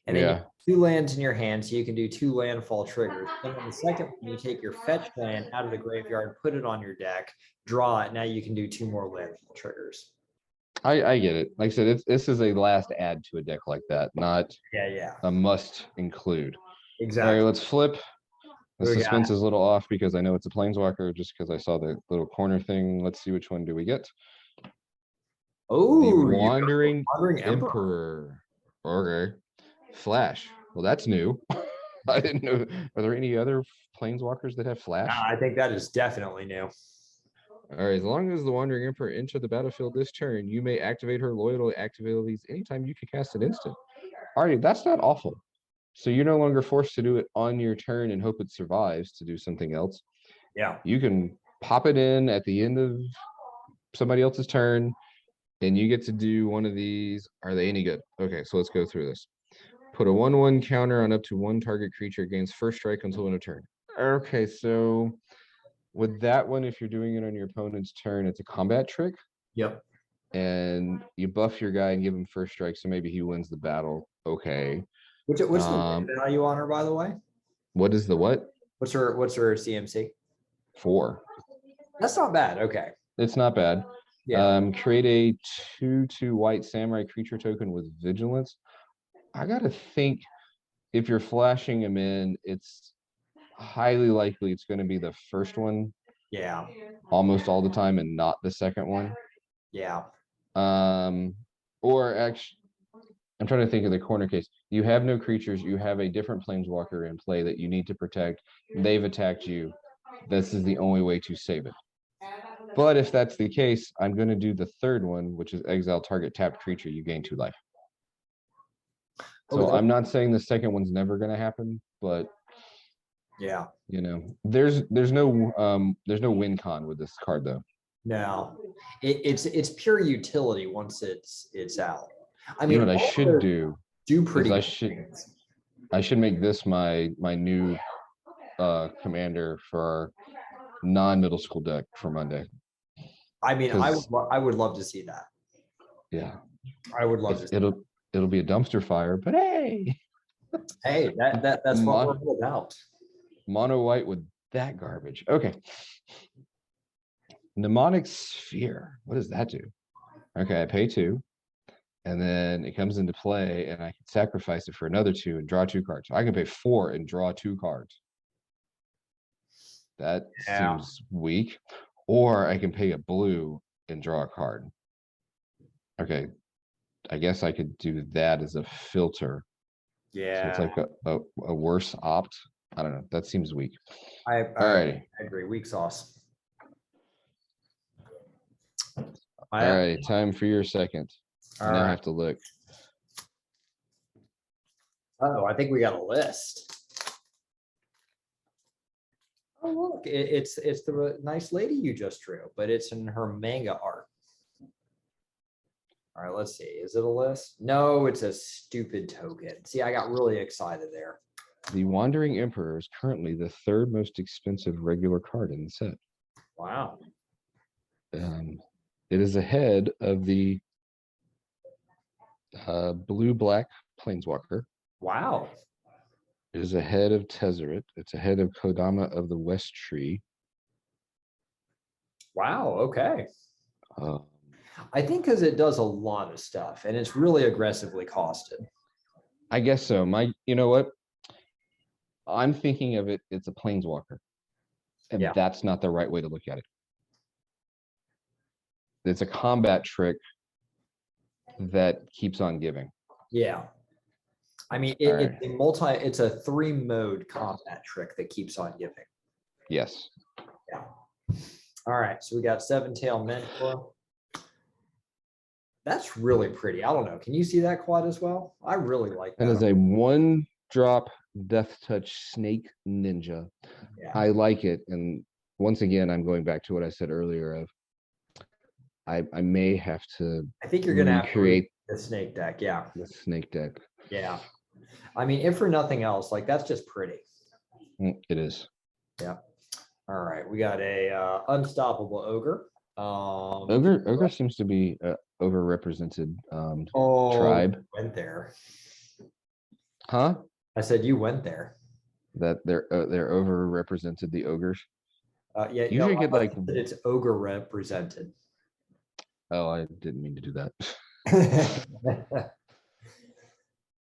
and then you have 2 lands in your hand, so you can do 2 landfall triggers. And then the second one, you take your fetch land out of the graveyard, put it on your deck, draw it. Now you can do 2 more landfall triggers. I get it. Like I said, this is a last add to a deck like that, not a must include. Exactly. All right, let's flip. The suspense is a little off because I know it's a planeswalker, just because I saw the little corner thing. Let's see which one do we get. Oh, the Wandering Emperor. Okay. Flash. Well, that's new. I didn't know. Are there any other planeswalkers that have flash? I think that is definitely new. All right, as long as the Wandering Emperor enter the battlefield this turn, you may activate her loyal abilities anytime you can cast an instant. All right, that's not awful. So you're no longer forced to do it on your turn and hope it survives to do something else. Yeah. You can pop it in at the end of somebody else's turn, and you get to do one of these. Are they any good? Okay, so let's go through this. Put a 1/1 counter on up to 1 target creature gains first strike until end of turn. Okay, so with that one, if you're doing it on your opponent's turn, it's a combat trick. Yep. And you buff your guy and give him first strike, so maybe he wins the battle. Okay. What's the value on her, by the way? What is the what? What's her CMC? 4. That's not bad. Okay. It's not bad. Yeah. Create a 2/2 white samurai creature token with vigilance. I gotta think if you're flashing him in, it's highly likely it's going to be the first one. Yeah. Almost all the time, and not the second one. Yeah. Or actually, I'm trying to think of the corner case. You have no creatures. You have a different planeswalker in play that you need to protect. They've attacked you. This is the only way to save it. But if that's the case, I'm going to do the third one, which is exile target tapped creature. You gain 2 life. So I'm not saying the second one's never going to happen, but yeah, you know, there's no win con with this card though. No, it's pure utility once it's out. I You mean, know what I should do pretty. I should make this my new commander for our non-middle school deck for Monday. I mean, I would love to see that. Yeah, I would love to. It'll be a dumpster fire, but hey, that's what we're all about. Mono white with that garbage. Okay. Mnemonic Sphere. What does that do? Okay, I pay 2. And then it comes into play, and I can sacrifice it for another 2 and draw 2 cards. I can pay 4 and draw 2 cards. That seems weak. Or I can pay a blue and draw a card. Okay, I guess I could do that as a filter. Yeah. So it's like a worse opt. I don't know. That seems weak. I agree. Weak sauce. All right, time for your second. I now have to look. Oh, I think we got a list. Oh, look, it's the nice lady you just drew, but it's in her manga art. All right, let's see. Is it a list? No, it's a stupid token. See, I got really excited there. The Wandering Emperor is currently the 3rd most expensive regular card in the set. Wow. It is ahead of the blue-black Planeswalker. Wow. It is ahead of Tezzeret. It's ahead of Kodama of the West Tree. Wow, okay. I think because it does a lot of stuff, and it's really aggressively costed. I guess so. You know what? I'm thinking of it, it's a Planeswalker. And that's not the right way to look at it. It's a combat trick that keeps on giving. Yeah. I mean, it's a 3-mode combat trick that keeps on giving. Yes. Yeah. All right. So we got 7-Tail Mentor. That's really pretty. I don't know. Can you see that quad as well? I really like that. That is a 1-drop Death Touch Snake Ninja. Yeah. I like it. And once again, I'm going back to what I said earlier of I may have to. I think you're going to have to create the snake deck. Yeah. The snake deck. Yeah. I mean, if for nothing else, like that's just pretty. It is. Yeah. All right. We got a unstoppable ogre. Ogre seems to be overrepresented tribe. Went there. Huh? I said you went there. That they're overrepresented, the ogres. Yeah. Usually get like it's ogre represented. Oh, I didn't mean to do that.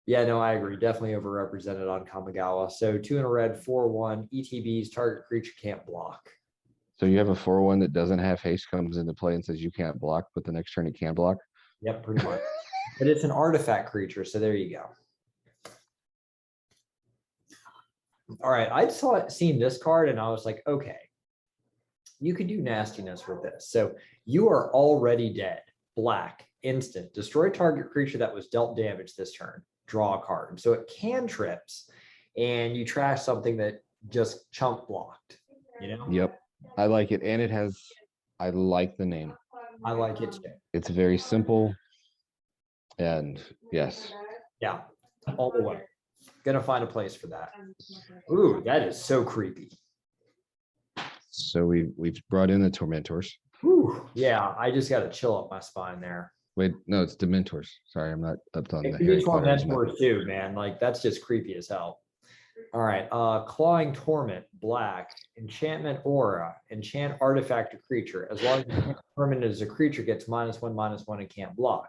Yeah, no, I agree. Definitely overrepresented on Kamigawa. So 2 in a red, 4/1 ETBs. Target creature can't block. So you have a 4/1 that doesn't have haste, comes into play and says you can't block, but the next turn it can block. Yep, pretty much. But it's an artifact creature, so there you go. All right, I seen this card and I was like, okay, you could do nastiness with this. So you are already dead. Black, instant. Destroy target creature that was dealt damage this turn. Draw a card. So it cantrips, and you trash something that just chump blocked. You know? Yep. I like it. And it has, I like the name. I like it too. It's very simple. And yes. Yeah, all the way. Gonna find a place for that. Ooh, that is so creepy. So we've brought in the Tormentors. Ooh, yeah, I just got to chill up my spine there. Wait, no, it's Dementors. Sorry, I'm not up on the Harry Tormentors too, man. Like that's just creepy as hell. All right, Clawing Torment, black, enchantment aura, enchant artifact a creature. As long as the permanent is a creature gets -1/-1 and can't block.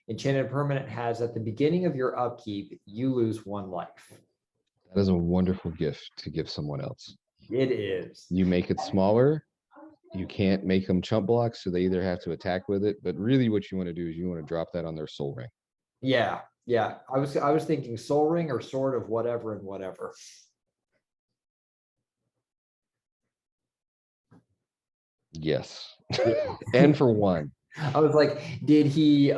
Enchanted permanent has at the beginning of your upkeep, you lose 1 life. That is a wonderful gift to give someone else. It is. You make it smaller. You can't make them chump blocks, so they either have to attack with it. But really, what you want to do is you want to drop that on their Soul Ring. Yeah, yeah. I was thinking Soul Ring or Sword of whatever and whatever. Yes. Yeah. And for one. I was like, did he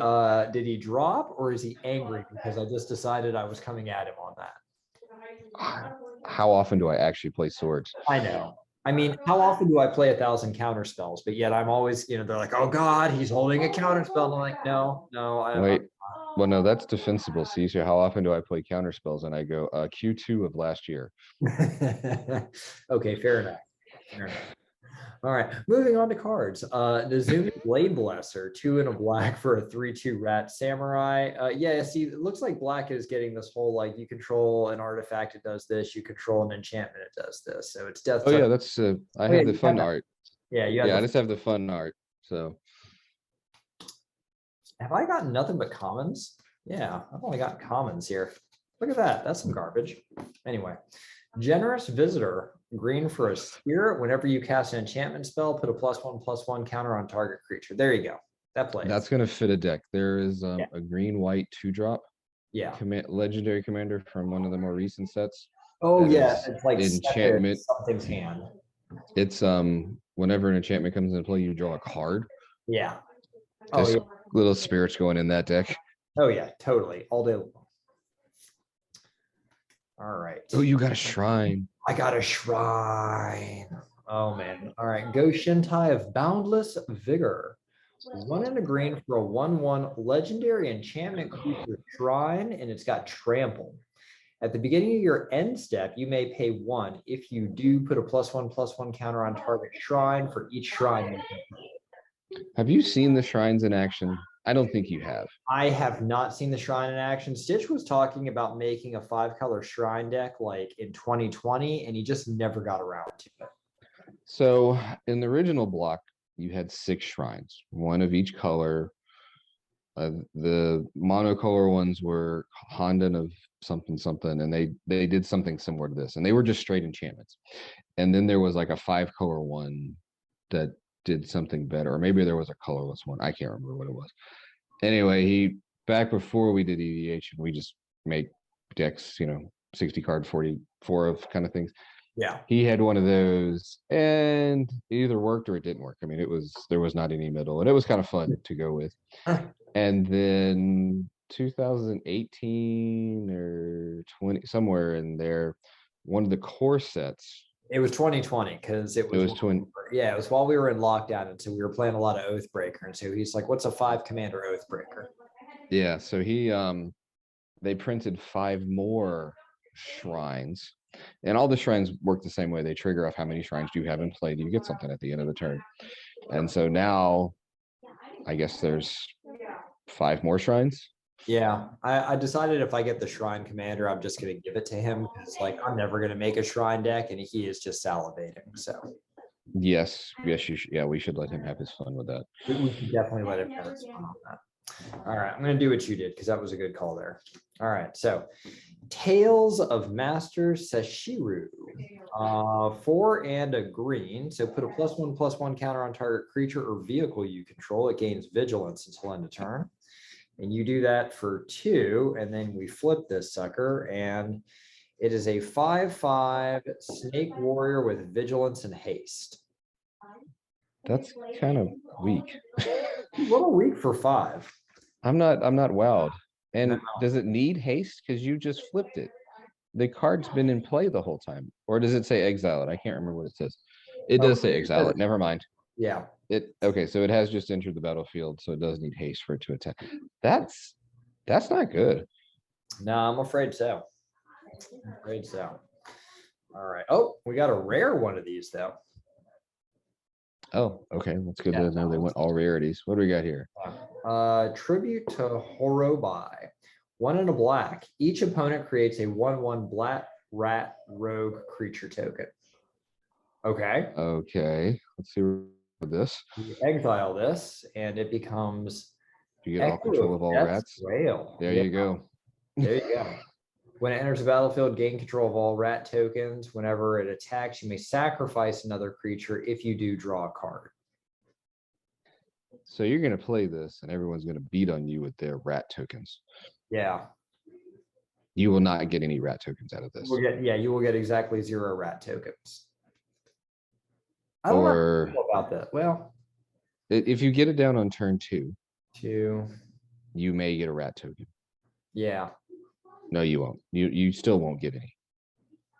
drop, or is he angry because I just decided I was coming at him on that? How often do I actually play swords? I know. I mean, how often do I play 1,000 counter spells? But yet I'm always, they're like, oh God, he's holding a counter spell. And I'm like, no, no, Wait, well, no, that's defensible. See, so how often do I play counter spells? And I go, Q2 of last year. Okay, fair enough. Fair enough. All right, moving on to cards. The Zumi Blade Blesser, 2 and a black for a 3/2 rat samurai. Yeah, see, it looks like black is getting this whole like you control an artifact, it does this, you control an enchantment, it does this. So it's death Oh touch. yeah, that's I Oh, yeah, have the you have fun that. art. Yeah, you Yeah, I have just have the fun art. So have I gotten nothing but commons? Yeah, I've only got commons here. Look at that. That's some garbage. Anyway, Generous Visitor, green for a spirit. Whenever you cast an enchantment spell, put a +1/+1 counter on target creature. There you go. That plays. that's gonna fit a deck. There is Yeah. a green white 2-drop Yeah. legendary commander from one of the more recent sets. Oh That yeah, is it's like enchantment. something's hand. It's whenever an enchantment comes into play, you draw a card. Yeah. Oh There's yeah. little spirits going in that deck. Oh yeah, totally. All day long. All right. Oh, you got a shrine. I got a shrine. Oh man. All right. Go Shintai of Boundless Vigor. 1 and a green for a 1/1 legendary enchantment creature shrine, and it's got trample. At the beginning of your end step, you may pay 1. If you do, put a +1/+1 counter on target shrine for each shrine. Have you seen the shrines in action? I don't think you have. I have not seen the shrine in action. Stitch was talking about making a 5-color shrine deck like in 2020, and he just never got around to it. So in the original block, you had 6 shrines, one of each color. The monocolor ones were Hondan of something something, and they did something similar to this, and they were just straight enchantments. And then there was like a 5-color one that did something better, or maybe there was a colorless one. I can't remember what it was. Anyway, he back before we did EDH, we just make decks, 60 card, 44 of kind of things. Yeah. He had one of those, and it either worked or it didn't work. I mean, there was not any middle, and it was kind of fun to go with. And then 2018 or 20, somewhere in there, one of the core sets. It was 2020 because it was yeah, it was while we were in lockdown, and so we were playing a lot of Oathbreaker, and so he's like, "What's a 5-commander Oathbreaker?" Yeah, so they printed 5 more shrines, and all the shrines work the same way. They trigger off how many shrines do you have in play. Do you get something at the end of the turn? And so now, I guess there's 5 more shrines. Yeah, I decided if I get the shrine commander, I'm just going to give it to him because, like, I'm never going to make a shrine deck, and he is just salivating. So yes, you should. Yeah, we should let him have his fun with that. we should definitely let him have his fun on that. All right, I'm going to do what you did because that was a good call there. All right, so Tales of Master Seshiru, 4 and a green. So put a +1/+1 counter on target creature or vehicle you control. It gains vigilance until end of turn. And you do that for 2, and then we flip this sucker, and it is a 5/5 snake warrior with vigilance and haste. That's kind of weak. A little weak for 5. I'm not wowed. And No. does it need haste? Because you just flipped it. The card's been in play the whole time. Or does it say exile it? I can't remember what it says. It does say exile it. Never mind. Yeah. Okay, so it has just entered the battlefield, so it does need haste for it to attack. That's not good. No, I'm afraid so. I'm afraid so. All right. Oh, we got a rare one of these though. Oh, okay. That's good to know they went all rarities. What do we got here? Tribute to Horobai. 1 and a black. Each opponent creates a 1/1 black rat rogue creature token. Okay. Okay. Let's see this. You exile this, and it becomes. You get all control of all rats. Whale. There you go. There you go. When it enters the battlefield, gain control of all rat tokens. Whenever it attacks, you may sacrifice another creature. If you do, draw a card. So you're going to play this, and everyone's going to beat on you with their rat tokens. Yeah. You will not get any rat tokens out of this. You will get exactly 0 rat tokens. I don't or know about that. Well, if you get it down on turn 2, 2. you may get a rat token. Yeah. No, you won't. You still won't get any.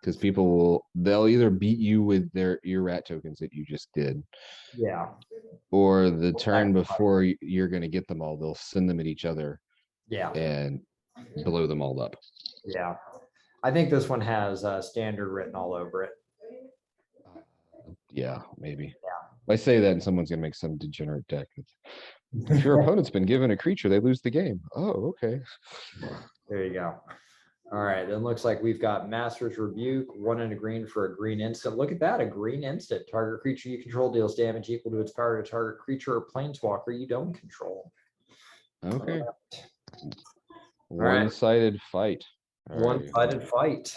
Because they'll either beat you with your rat tokens that you just did. Yeah. Or the turn before you're going to get them all, they'll send them at each other. Yeah. And blow them all up. Yeah. I think this one has standard written all over it. Yeah, maybe. Yeah. I say that and someone's going to make some degenerate deck. If your opponent's been given a creature, they lose the game. Oh, okay. There you go. All right, then looks like we've got Master's Rebuke, 1 and a green for a green instant. Look at that, a green instant. Target creature you control deals damage equal to its power to target creature or planeswalker you don't control. Okay. Right. One-sided fight. One-sided fight.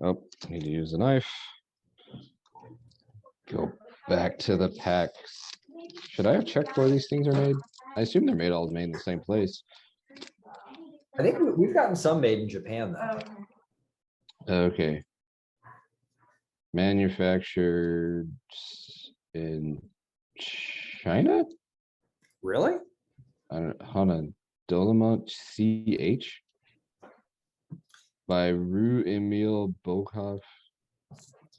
Oh, need to use a knife. Go back to the pack. Should I have checked where these things are made? I assume they're made in the same place. I think we've gotten some made in Japan, though. Okay. Manufactured in China? Really? Hold on. Dolomont CH by Rue Emile Bokov.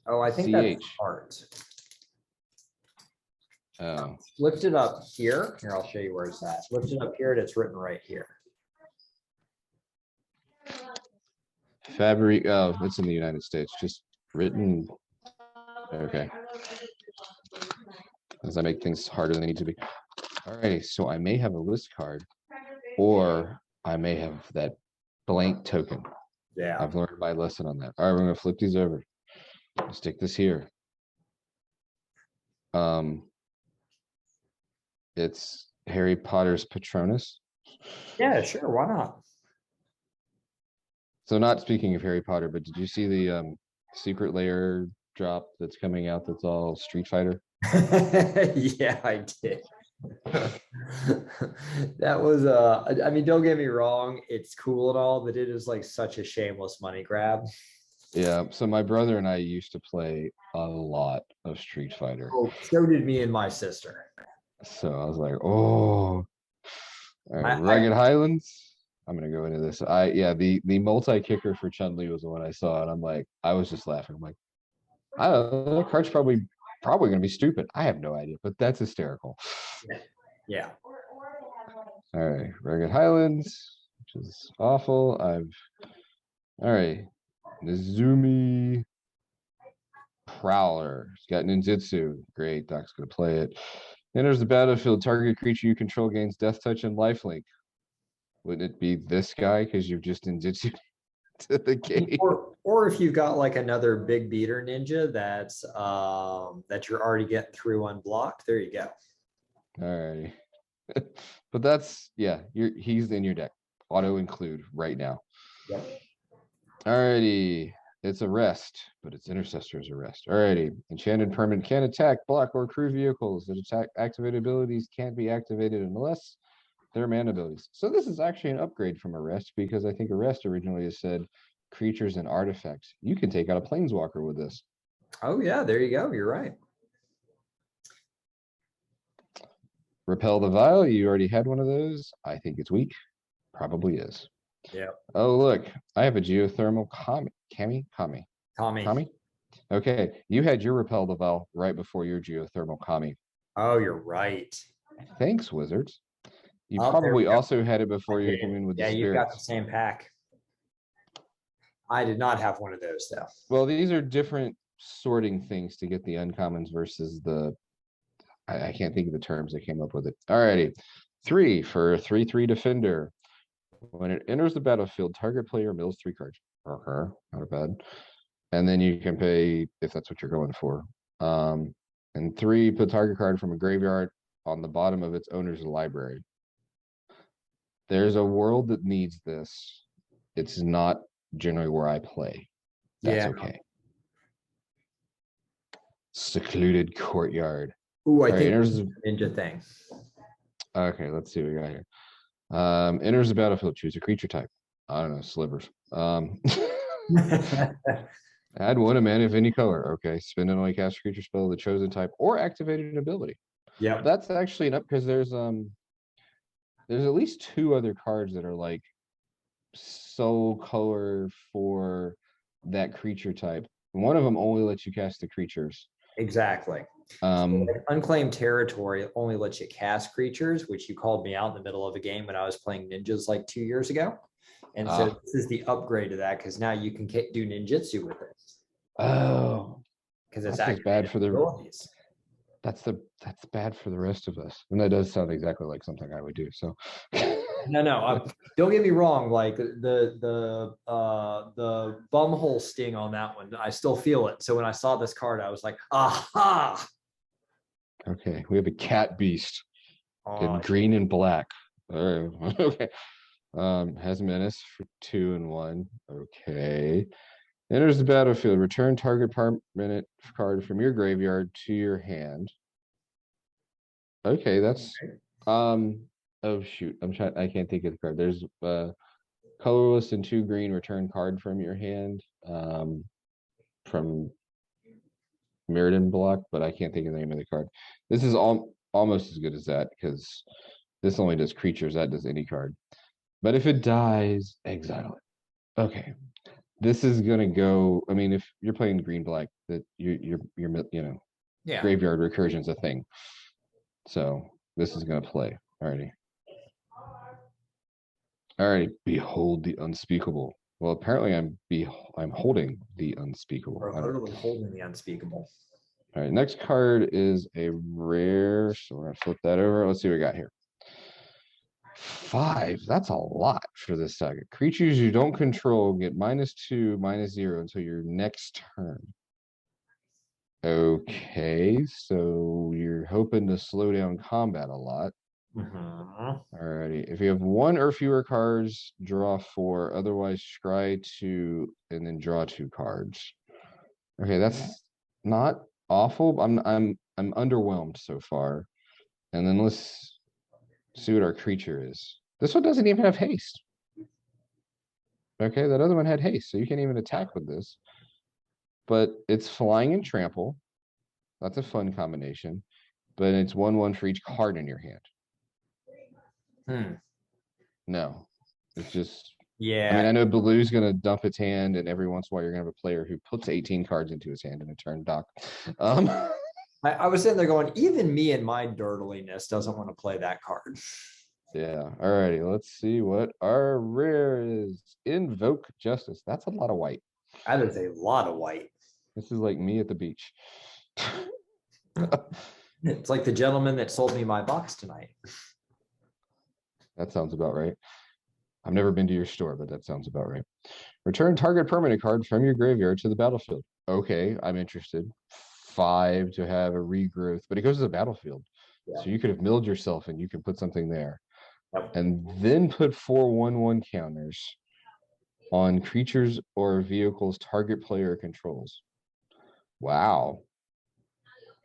Oh, I think that's art. Oh. Lift it up here. Here, I'll show you where it's at. Lift it up here and it's written right here. Fabric. Oh, it's in the United States. Just written. Okay. Does that make things harder than they need to be? Alrighty. So I may have a list card, or I may have that blank token. Yeah. I've learned my lesson on that. All right, we're gonna flip these over. Stick this here. It's Harry Potter's Patronus. Yeah, sure. Why not? So, not speaking of Harry Potter, but did you see the secret layer drop that's coming out that's all Street Fighter? Yeah, I did. That was I mean, don't get me wrong, it's cool and all, but it is like such a shameless money grab. Yeah, so my brother and I used to play a lot of Street Fighter. Oh, so did me and my sister. So I was like, oh, all right, Rugged Highlands. I'm gonna go into this. The multi-kicker for Chun-Li was the one I saw, and I'm like, I was just laughing. I'm like, I don't know, the card's probably gonna be stupid. I have no idea, but that's hysterical. Yeah. All right, Rugged Highlands, which is awful. All right, Nizumi Prowler. He's got ninjutsu. Great, Doc's gonna play it. Enters the battlefield. Target creature you control gains death touch and lifelink. Wouldn't it be this guy because you've just ninjutsu to the game? Or if you've got like another big beater ninja that's that you're already getting through unblocked, there you go. All right. But that's he's in your deck. Auto include right now. Yep. Alrighty. It's a rest, but its intercessor's a rest. Alrighty. Enchanted permanent can attack, block, or crew vehicles. That attack activated abilities can't be activated unless they're mana abilities. So this is actually an upgrade from Arrest, because I think Arrest originally has said creatures and artifacts. You can take out a planeswalker with this. Oh yeah, there you go. You're right. Repel the Vial. You already had one of those. I think it's weak. Probably is. Yeah. Oh, look. I have a geothermal Kami. Okay. You had your Repel the Vial right before your geothermal Kami. Oh, you're right. Thanks, Wizards. You probably also had it before you came in with the spirits. Yeah, you got the same pack. I did not have one of those, though. Well, these are different sorting things to get the uncommons versus the... I can't think of the terms that came up with it. Alrighty. 3 for a 3/3 defender. When it enters the battlefield, target player mills 3 cards. Not bad. And then you can pay if that's what you're going for. And 3, put target card from a graveyard on the bottom of its owner's library. There's a world that needs this. It's not generally where I play. That's okay. Secluded Courtyard. Ooh, I think it's a ninja thing. Okay, let's see what we got here. Enters the battlefield, choose a creature type. I don't know, slivers. Add one a mana of any color. Okay, spend it on a cast creature spell of the chosen type or activated an ability. Yep. That's actually an up because there's at least two other cards that are like sole color for that creature type. One of them only lets you cast the creatures. Exactly. So like unclaimed territory only lets you cast creatures, which you called me out in the middle of a game when I was playing ninjas like 2 years ago. And so this is the upgrade to that because now you can do ninjutsu with it. Oh, because it's that's bad for the abilities. that's bad for the rest of us. And that does sound exactly like something I would do. So no, don't get me wrong. Like the bumhole sting on that one, I still feel it. So when I saw this card, I was like, aha. Okay, we have a cat beast in green and black. All right. Okay. Has menace for 2 and 1. Okay. Enters the battlefield. Return target permanent card from your graveyard to your hand. Okay, that's oh shoot. I can't think of the card. There's colorless and 2 green, return card from your hand. From Mirrodin block, but I can't think of the name of the card. This is almost as good as that because this only does creatures, that does any card. But if it dies, exile it. Okay. This is gonna go. I mean, if you're playing green black, that you're graveyard recursion's a thing. So this is gonna play. Alrighty. Alright. Behold the unspeakable. Well, apparently I'm holding the unspeakable. We're literally holding the unspeakable. All right, next card is a rare, so we're gonna flip that over. Let's see what we got here. 5. That's a lot for this saga. Creatures you don't control get -2, -0 until your next turn. Okay, so you're hoping to slow down combat a lot. Alrighty. If you have 1 or fewer cards, draw 4. Otherwise, scry 2 and then draw 2 cards. Okay, that's not awful. I'm underwhelmed so far. And then let's see what our creature is. This one doesn't even have haste. Okay, that other one had haste, so you can't even attack with this. But it's flying and trample. That's a fun combination. But it's 1/1 for each card in your hand. No, it's just. Yeah. I mean, I know Blue's gonna dump its hand, and every once in a while you're gonna have a player who puts 18 cards into his hand in a turn dock. I was sitting there going, even me and my dirtliness doesn't want to play that card. Yeah. Alrighty. Let's see what our rare is. Invoke Justice. That's a lot of white. That is a lot of white. This is like me at the beach. It's like the gentleman that sold me my box tonight. That sounds about right. I've never been to your store, but that sounds about right. Return target permanent card from your graveyard to the battlefield. Okay, I'm interested. 5 to have a regrowth, but it goes to the battlefield. Yeah. So you could have milled yourself and you can put something there. Yep. And then put 4 1/1 counters on creatures or vehicles target player controls. Wow.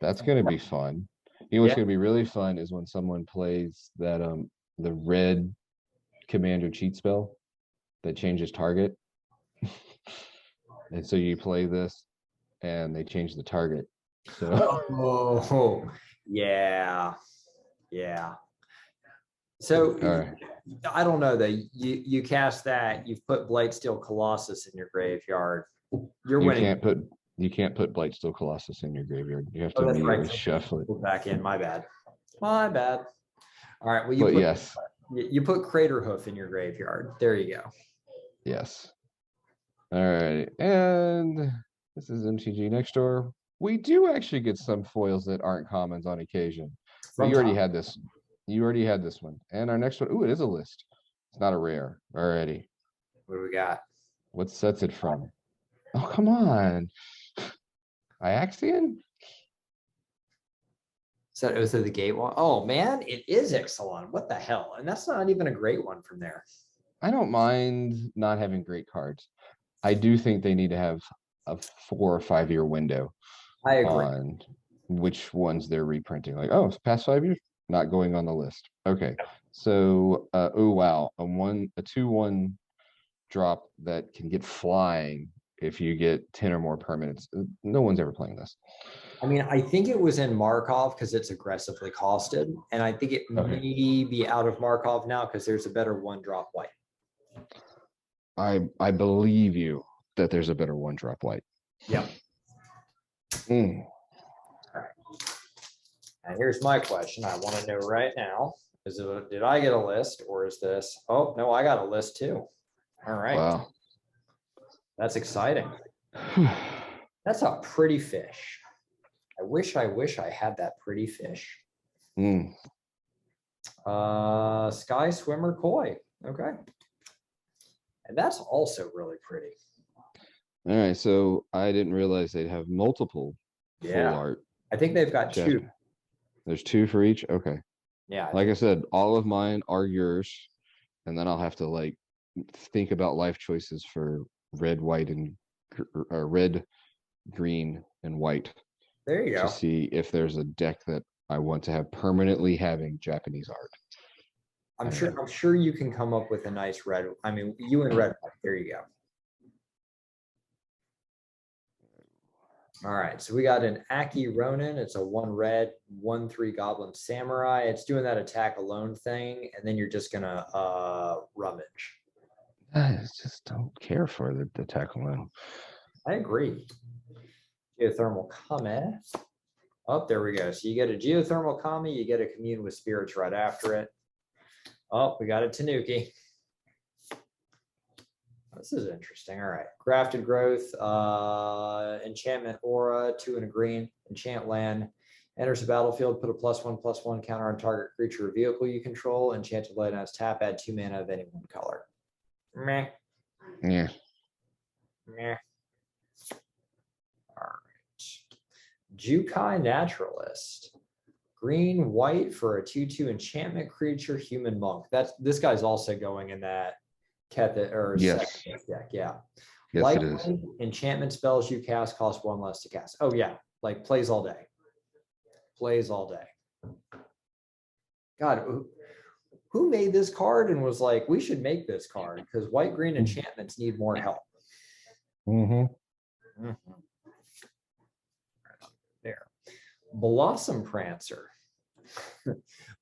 That's going to be fun. You know what's going to be really fun is when someone plays that the red commander cheat spell that changes target. And so you play this and they change the target. So yeah. So I don't know that you cast that, you've put Blightsteel Colossus in your graveyard. You're winning. You can't put Blightsteel Colossus in your graveyard. You have to immediately shuffle it. Back in. My bad. All right. Well, you put Craterhoof in your graveyard. There you go. Yes. All right. And this is MTG Next Door. We do actually get some foils that aren't commons on occasion. But you already had this. You already had this one. And our next one, ooh, it is a list. It's not a rare. Alrighty. What do we got? What sets it from? Oh, come on. Iaxian? So it was the gate one. Oh man, it is Ixalan. What the hell? And that's not even a great one from there. I don't mind not having great cards. I do think they need to have a 4 or 5 year window. I agree. On which ones they're reprinting. Like, oh, it's past 5 years, not going on the list. Okay. So oh wow, a 2/1 drop that can get flying if you get 10 or more permanents. No one's ever playing this. I mean, I think it was in Markov because it's aggressively costed, and I think it may be out of Markov now because there's a better 1-drop white. I believe you that there's a better 1-drop white. Yep. Mm. All right. And here's my question. I want to know right now: did I get a list, or is this? Oh no, I got a list too. All right. Wow. That's exciting. That's a pretty fish. I wish I had that pretty fish. Mm. Sky Swimmer Koi. Okay. And that's also really pretty. All right, so I didn't realize they'd have multiple full art. I think they've got chapter. 2. There's 2 for each? Okay. Yeah. Like I said, all of mine are yours, and then I'll have to like think about life choices for red, white, and red, green, and white. There you go. To see if there's a deck that I want to have permanently having Japanese art. I'm sure you can come up with a nice red. I mean, you and red. There you go. All right, so we got an Aki Ronin. It's a 1 red, 1/3 Goblin Samurai. It's doing that attack alone thing, and then you're just gonna rummage. I just don't care for the attack alone. I agree. Geothermal Kame. Oh, there we go. So you get a Geothermal Kame, you get a Commune with Spirits right after it. Oh, we got a Tanuki. This is interesting. All right. Grafted Growth, Enchantment Aura, 2 and a green, Enchant Land. Enters the battlefield, put a +1/+1 counter on target creature or vehicle you control. Enchanted Light on its tap, add 2 mana of any one color. Meh. Yeah. Meh. All right. Jukai Naturalist. Green, white for a 2/2 enchantment creature, human monk. This guy's also going in that deck, yeah. Yes, Light it is. enchantment spells you cast cost 1 less to cast. Oh yeah, like plays all day. Plays all day. God, who made this card and was like, we should make this card because white green enchantments need more help. There. Blossom Prancer.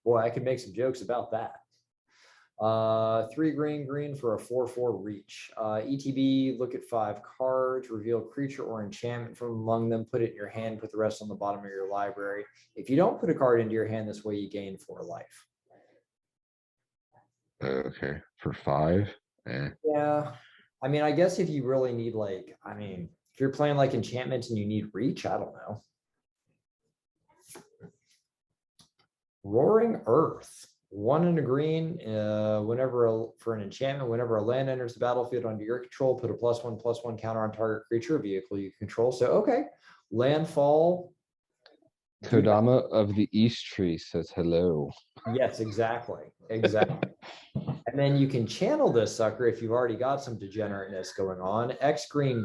Boy, I could make some jokes about that. 3 green for a 4/4 reach. ETB, look at 5 cards, reveal creature or enchantment from among them, put it in your hand, put the rest on the bottom of your library. If you don't put a card into your hand this way, you gain 4 life. Okay, for 5? Yeah. I mean, I guess if you really need if you're playing like enchantments and you need reach, I don't know. Roaring Earth. 1 and a green, for an enchantment, whenever a land enters the battlefield under your control, put a +1/+1 counter on target creature or vehicle you control. So, okay, landfall. Kodama of the East Tree says hello. Yes, exactly. And then you can channel this sucker if you've already got some degenerateness going on. X green,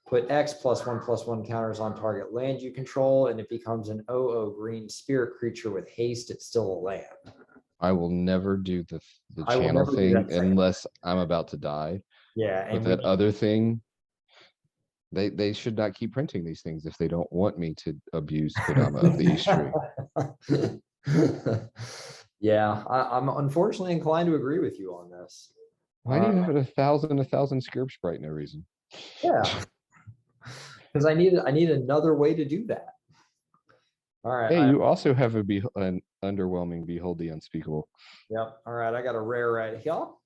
put X +1/+1 counters on target land you control, and it becomes an 0/0 green spirit creature with haste. It's still a land. I will never do the channel thing unless I'm about to die. Yeah. But that other thing, they should not keep printing these things if they don't want me to abuse Kodama of the East Tree. Yeah, I'm unfortunately inclined to agree with you on this. Why do you have it 1,000 Scurp Sprite? No reason. Yeah, because I need another way to do that. All right. Hey, you also have an underwhelming Behold the Unspeakable. Yep. All right, I got a rare right here. All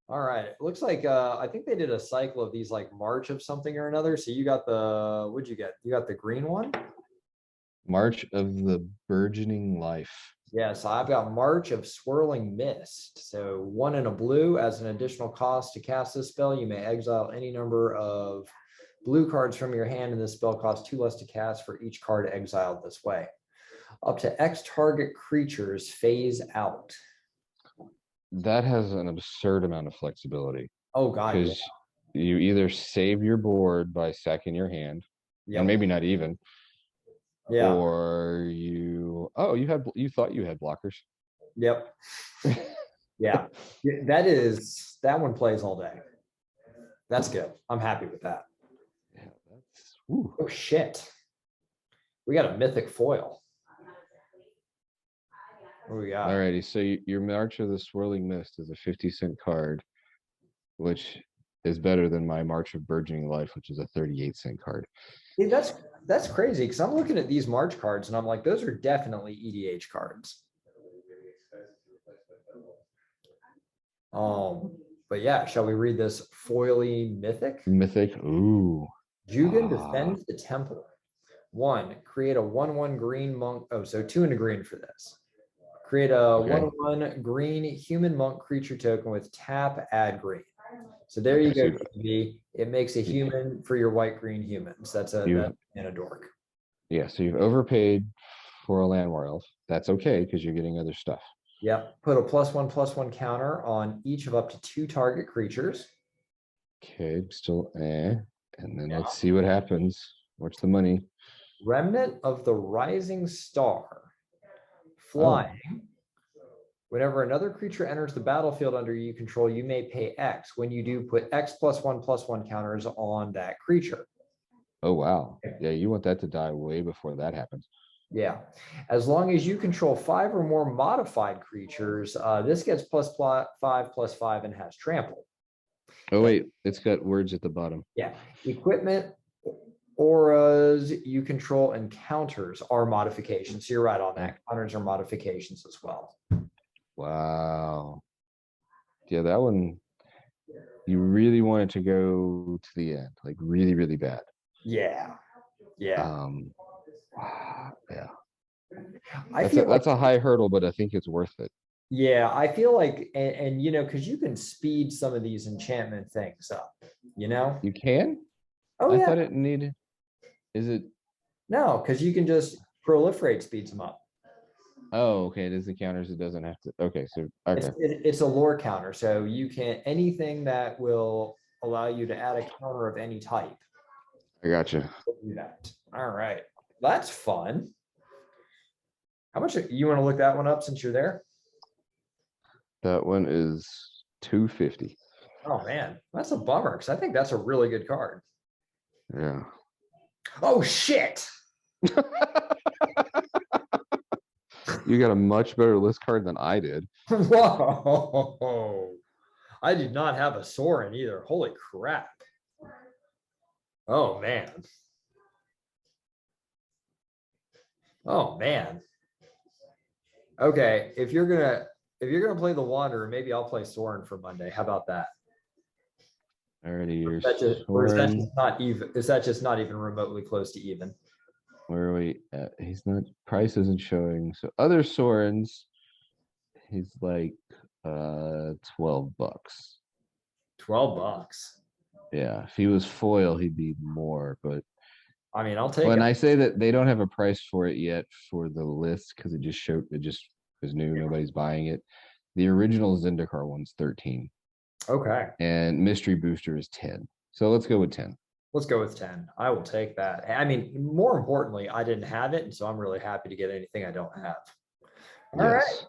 right, it looks like I think they did a cycle of these like March of something or another. So you got what'd you get? You got the green one? March of the Burgeoning Life. Yes, I've got March of Swirling Mist. So 1 and a blue. As an additional cost to cast this spell, you may exile any number of blue cards from your hand, and this spell costs 2 less to cast for each card exiled this way. Up to X target creatures phase out. That has an absurd amount of flexibility. Oh god, because you either save your board by sacking your hand, and maybe not even, or you thought you had blockers. Yep. Yeah, that one plays all day. That's good. I'm happy with that. Yeah, that's. Ooh. Oh shit. We got a mythic foil. What do we got? Alrighty, so your March of the Swirling Mist is a 50-cent card, which is better than my March of Burgeoning Life, which is a 38-cent card. See, that's crazy because I'm looking at these March cards and I'm like, those are definitely EDH cards. But yeah, shall we read this foily mythic? Mythic, ooh. Jugan defends the temple. 1, create a 1/1 green monk. Oh, so 2 and a green for this. Create a 1/1 green human monk creature token with tap, add green. So there you go, KB. It makes a human for your white-green humans. That's a dork. Yeah, so you've overpaid for a Landwar Elf. That's okay because you're getting other stuff. Yep. Put a +1/+1 counter on each of up to 2 target creatures. Okay, still And then let's see what happens. What's the money? Remnant of the Rising Star. Flying. Oh. Whenever another creature enters the battlefield under you control, you may pay X. When you do, put X +1/+1 counters on that creature. Oh, wow. Yeah, you want that to die way before that happens. Yeah. As long as you control 5 or more modified creatures, this gets +5/+5 and has trample. Oh, wait. It's got words at the bottom. Yeah. Equipment, auras you control, and counters are modifications. So you're right on that. Counters are modifications as well. Wow. Yeah, that one, you really wanted to go to the end, like really, really bad. Yeah. Yeah. Yeah. That's a high hurdle, but I think it's worth it. Yeah, I feel like, and you know, because you can speed some of these enchantment things up, you know? You can? Oh, yeah. I thought it needed, is it? No, because you can just proliferate speeds them up. Oh, okay. It is the counters. It doesn't have to. Okay, so okay. It's a lore counter, so you can anything that will allow you to add a counter of any type. I gotcha. Do that. All right, that's fun. How much you want to look that one up since you're there? That one is $250. Oh man, that's a bummer because I think that's a really good card. Yeah. Oh shit. You got a much better list card than I did. Whoa. I did not have a Sorin either. Holy crap. Oh man. Oh man. Okay, if you're gonna play the Wanderer, maybe I'll play Sorin for Monday. How about that? Alrighty, or is that just not even? Is that just not even remotely close to even? Where are we at? He's not, price isn't showing. So other Sorins, he's like $12. $12. Yeah, if he was foil, he'd be more, but I mean, I'll take it. When I say that they don't have a price for it yet for the list because it just is new, nobody's buying it. The original Zendikar one's 13. Okay. And Mystery Booster is 10. So let's go with 10. Let's go with 10. I will take that. I mean, more importantly, I didn't have it, and so I'm really happy to get anything I don't have. All right.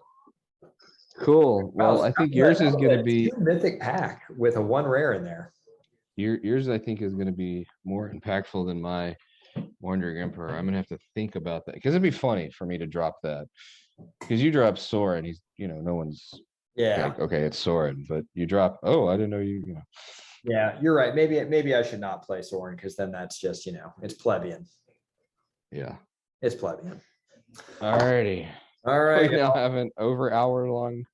Cool. Well, I think yours is going to be mythic pack with a 1 rare in there. Yours, I think, is going to be more impactful than my Wandering Emperor. I'm going to have to think about that because it'd be funny for me to drop that because you drop Sorin. He's, no one's like, okay, it's Sorin, but you drop, oh, I didn't know you. Yeah, you're right. Maybe I should not play Sorin because then that's just, it's plebeian. Yeah. It's plebeian. All righty. All right. We now have an over hour long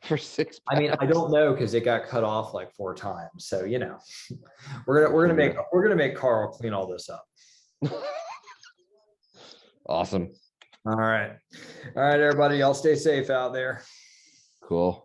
for 6 packs. I mean, I don't know because it got cut off like 4 times. So, we're gonna make Carl clean all this up. Awesome. All right, everybody. Y'all stay safe out there. Cool.